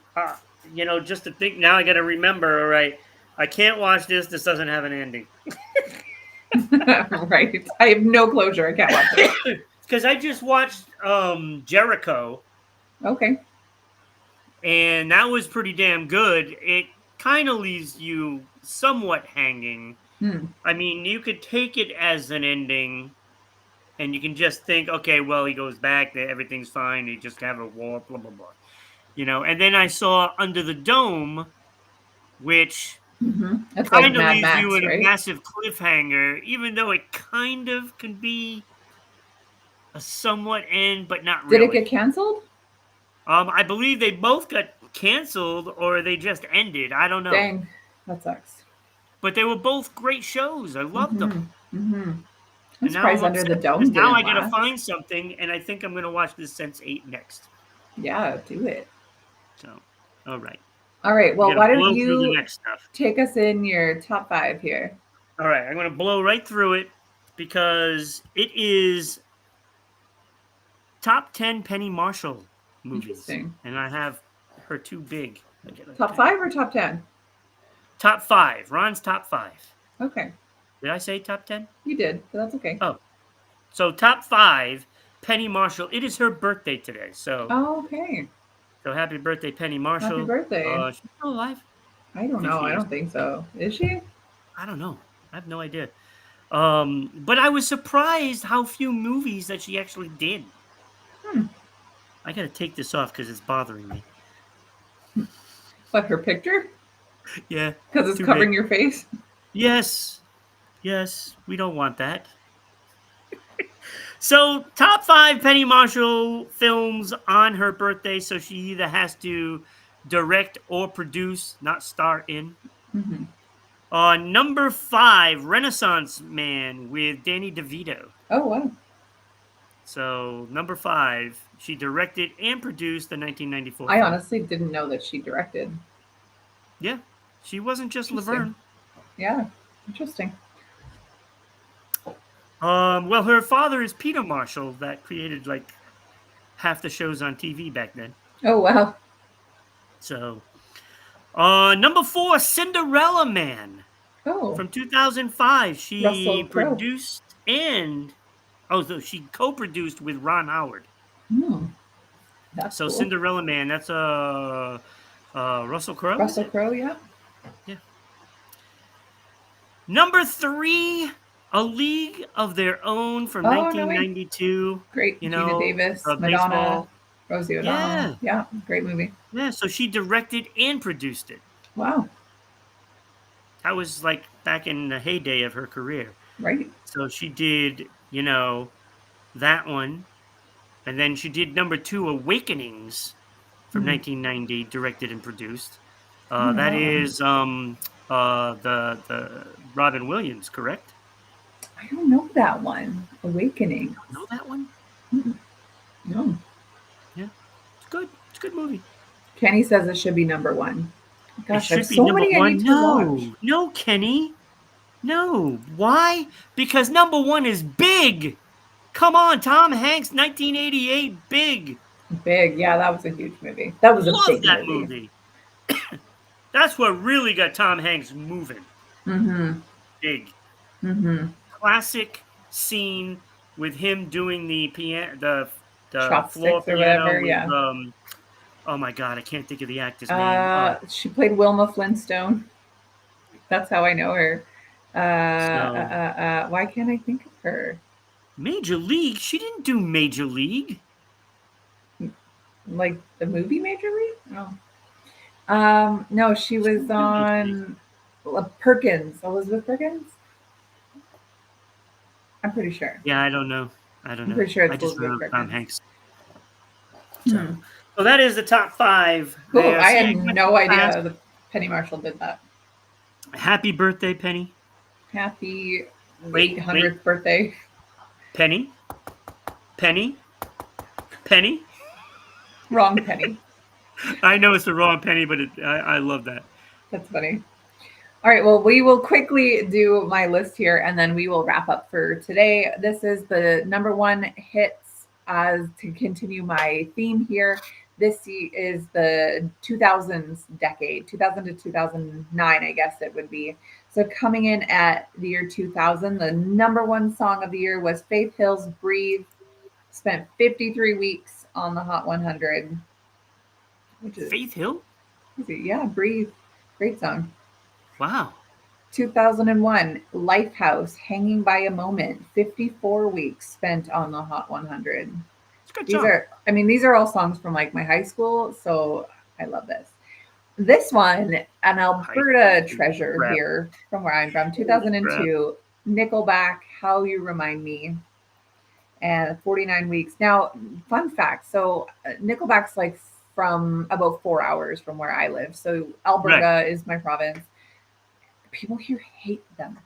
Just to think now, I got to remember. All right, I can't watch this. This doesn't have an ending Right. I have no closure. I can't watch it. because I just watched Jericho, Okay. and that was pretty damn good. It kind of leaves you somewhat hanging. Hmm. I mean, you could take it as an ending, and you can just think, okay, well, he goes back, everything's fine, they just have a war, blah blah blah. And then I saw Under the Dome, which It's like kind of Mad leaves you Max, in a right? massive cliffhanger, even though it kind of can be a somewhat end, but not Did it get really. canceled? I believe they both got canceled or they just ended. I don't know. Dang, that sucks. But they were both great shows. I loved them. Mm-hmm. Mm-hmm. I'm And now I'm surprised Under the upset because Dome now I didn't got to last. find something, and I think I'm going to watch this Sense 8 next. Yeah, do it. So, all right. All right. We Well, got to why don't blow through the you next stuff. take us in your top 5 here? All right. I'm going to blow right through it because it is top 10 Penny Marshall movies. Interesting. And I have her too big. Top 5 or top 10? Top 5. Ron's top 5. Okay. Did I say top 10? You did, but that's okay. Oh, so top 5, Penny Marshall. It is her birthday today. So, Oh, okay. so happy birthday, Penny Happy Marshall. birthday. She's still alive. I don't I think know. she I is. don't think so. Is she? I don't know. I have no idea. But I was surprised how few movies that she actually did. Hmm. I gotta take this off because it's bothering me. What, her picture? Yeah, Because it's too covering big. your face? Yes, yes, we don't want that. So, top 5 Penny Marshall films on her birthday. So she either has to direct or produce, not star in. Mm-hmm. Number 5, Renaissance Man with Danny DeVito. Oh, wow. So, number 5, she directed and produced the 1994 I film. honestly didn't know that she directed. Yeah, she wasn't just Interesting. Laverne. Yeah, interesting. Well, her father is Peter Marshall, that created like half the shows on TV back then. Oh, wow. So, number 4, Cinderella Man Oh, from 2005. Russell She Crowe. produced and so she co-produced with Ron Howard. Hmm, that's So cool. Cinderella Man, that's Russell Crowe, is Russell it? Crowe, yeah. Yeah. Number 3, A League of Their Own from Oh, no way. 1992. Great. You Gina know, Davis, the Madonna, baseball. Rosie O'Donnell. Yeah, Yeah, great movie. yeah. So she directed and produced it. Wow. That was like back in the heyday of her career. Right. So she did, that one, and then she did number 2, Awakenings from Hmm. 1990, directed and produced. I don't know That that one. is the Robin Williams, correct? I don't know that one. You Awakening. don't know that one? No. Yeah, it's good. It's a good movie. Kenny says it should be number one. It Gosh, I have should be so number many I need one. to watch. No, no, Kenny. No. Why? Because number one is Big. Come on, Tom Hanks, 1988, Big. Big. Yeah, that was a huge movie. That was a Love big that movie. movie. That's what really got Tom Hanks moving. Mm-hmm. Big. Mm-hmm. Classic scene with him doing the piano, the floor Chopsticks or piano whatever. with Yeah. oh my god, I can't think of the actor's name. She played Wilma Flintstone. That's how I know her. So Why can't I think of her? Major League. She didn't do Major League. Like the movie Major League? No. No, she She was didn't do Major League. on Perkins. Elizabeth Perkins? I'm pretty sure. Yeah, I don't know. I don't I'm know. pretty sure I it's just Elizabeth remember Tom Perkins. Hanks. Hmm. So that is the top five Cool. there. I See, had I went too no fast. idea that Penny Marshall did that. Happy birthday, Penny. Happy Wait, wait. 800th birthday. Penny. Penny. Penny. Wrong Penny. I know it's the wrong Penny, but I love that. That's funny. All right, well, we will quickly do my list here and then we will wrap up for today. This is the number one hits as to continue my theme here. This is the 2000s decade, 2000 to 2009, I guess it would be. So coming in at the year 2000, the number one song of the year was Faith Hill's Breathe. Spent 53 weeks on the Hot 100, which is, Faith Hill? yeah, Breathe. Great song. Wow. 2001, Lifehouse, Hanging by a Moment, 54 weeks spent on the Hot 100. It's a good These song. are, I mean, these are all songs from like my high school, so I love this. This one, an Alberta treasure Crap. here from where I'm from, Crap. 2002, Nickelback, How You Remind Me, and 49 weeks. Now, fun fact, so Nickelback's like from about 4 hours from where I live. So Alberta is my province. People here hate them,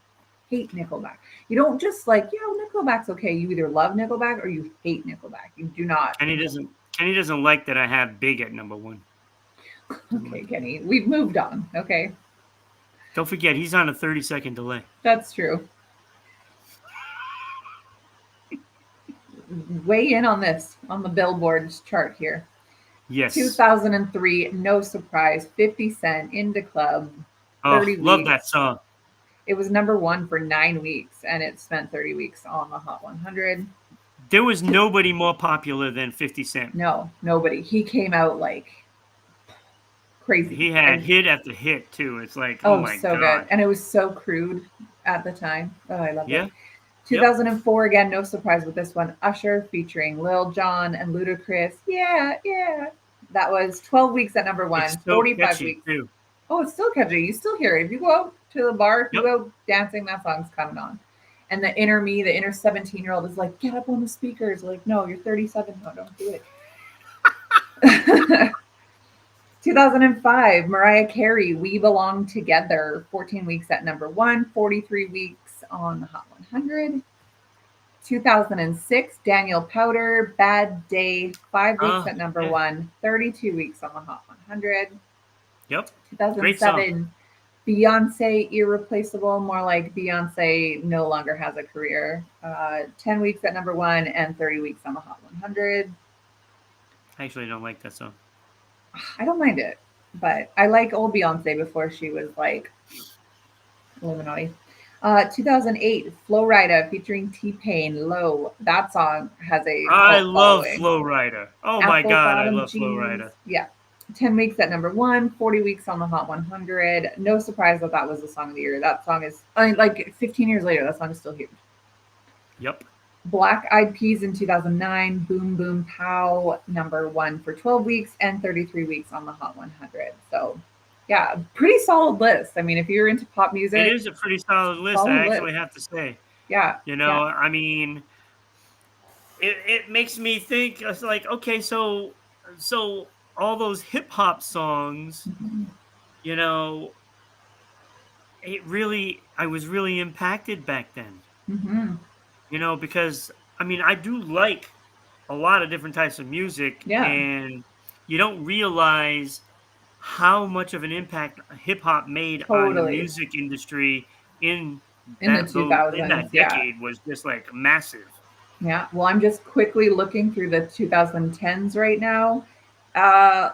hate Nickelback. You don't just like, Nickelback's okay. You either love Nickelback or you hate Nickelback. You do not. Kenny doesn't like that I have Big at number one. Okay, Kenny, we've moved on. Okay. Don't forget, he's on a 30-second delay. That's true. Weigh in on this, on the Billboard's chart here. Yes. 2003, no surprise, 50 Cent, Into Club, 30 love weeks. that song. It was number one for 9 weeks, and it spent 30 weeks on the Hot 100. There was nobody more popular than 50 Cent. No, nobody. He came out like crazy. He had hit after hit, too. It's like, oh my so God. good. And it was so crude at the time. Oh, I loved Yeah. it. 2004, again, no surprise with this one. Usher featuring Lil Jon and Ludacris. Yeah, yeah. That was 12 weeks at number one, It's so 45 catchy, weeks. too. Oh, it's still catchy. You still hear it. If you go out to the bar, if you Yep. go dancing, that song's coming on. And the inner me, the inner 17-year-old is like, get up on the speakers. Like, no, you're 37. No, don't do it. 2005, Mariah Carey, We Belong Together, 14 weeks at number one, 43 weeks on the Hot 100. 2006, Daniel Powder, Bad Day, 5 weeks at number one, 32 weeks on the Hot 100. Yep. 2007, Beyonce, Irreplaceable, more like Beyonce no longer has a career. 10 weeks at number one and 30 weeks on the Hot 100. I actually don't like that song. I don't mind it, but I like old Beyonce before she was like Illuminati. 2008, Flo Rida featuring T-Pain, Low. That song has a I love following. Flo Rida. Oh my God, I love Flo Rida. Yeah. 10 weeks at number one, 40 weeks on the Hot 100. No surprise that was the song of the year. That song is, like 15 years later, that song is still huge. Yep. Black Eyed Peas in 2009, Boom Boom Pow, number one for 12 weeks and 33 weeks on the Hot 100. So, yeah, pretty solid list. I mean, if you're into pop music, it is a pretty solid list, I actually have to say. Yeah. I mean, it makes me think, it's like, okay, so all those hip hop songs, I was really impacted back then. Hmm. Because I mean, I do like a lot of different types of music, Yeah, and you don't realize how much of an impact hip hop made on the totally. music industry in In the in that 2000s, yeah. decade was just like massive. Yeah, well, I'm just quickly looking through the 2010s right now. Uh,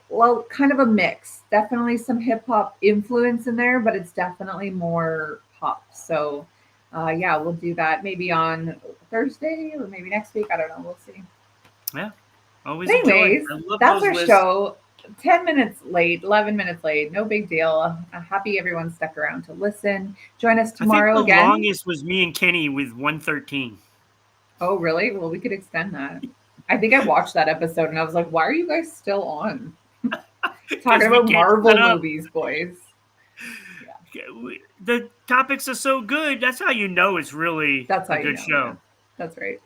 well, kind of a mix. Definitely some hip hop influence in there, but it's definitely more pop. So, yeah, we'll do that maybe on Thursday or maybe next week. I don't know. We'll see. Yeah, But always a joy. anyways, I love that's those our lists. show. 10 minutes late, 11 minutes late. No big deal. Happy everyone stuck around to listen. Join us I think tomorrow the again. longest was me and Kenny with 113 Oh, really? Well, we could extend that. I think I watched that episode and I was like, why are you guys still on? Talking because we about can't shut Marvel up. movies, boys. Yeah, The topics are so good. That's how you know it's really that's how a you good know. Yeah, show. that's right.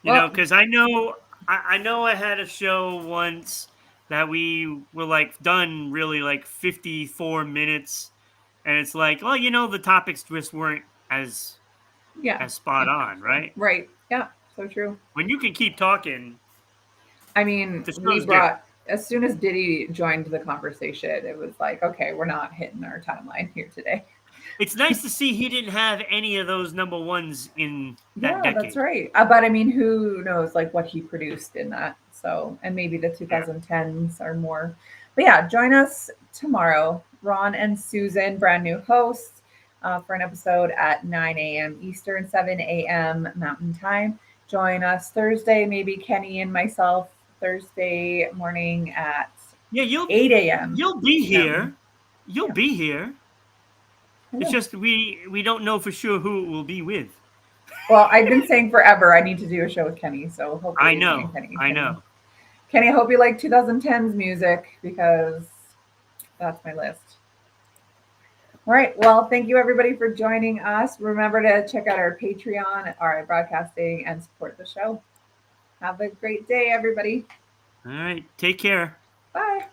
Well, Because I know I had a show once that we were like done really like 54 minutes, and it's like, well, the topics just weren't yeah, as spot on, impactful. right? Right. Yeah, so true. When you can keep talking, I mean, the we show's good. brought, as soon as Diddy joined the conversation, it was like, okay, we're not hitting our timeline here today. It's nice to see he didn't have any of those number ones in that Yeah, that's decade. right. But I mean, who knows like what he produced in that? So, and maybe the Yeah. 2010s are more. But yeah, join us tomorrow, Ron and Susan, brand new hosts, for an episode at 9 a.m. Eastern, 7 a.m. Mountain Time. Join us Thursday, maybe Kenny and myself, Thursday morning at Yeah, 8 a.m. you'll be Mountain. here. You'll Yeah, be here. I It's will. just we don't know for sure who it will be with. Well, I've been saying forever I need to do a show with Kenny, so hopefully I it's me and know. Kenny I can. know. Kenny, I hope you like 2010s music because that's my list. All right. Well, thank you everybody for joining us. Remember to check out our Patreon, our broadcasting, and support the show. Have a great day, everybody. All right. Take care. Bye.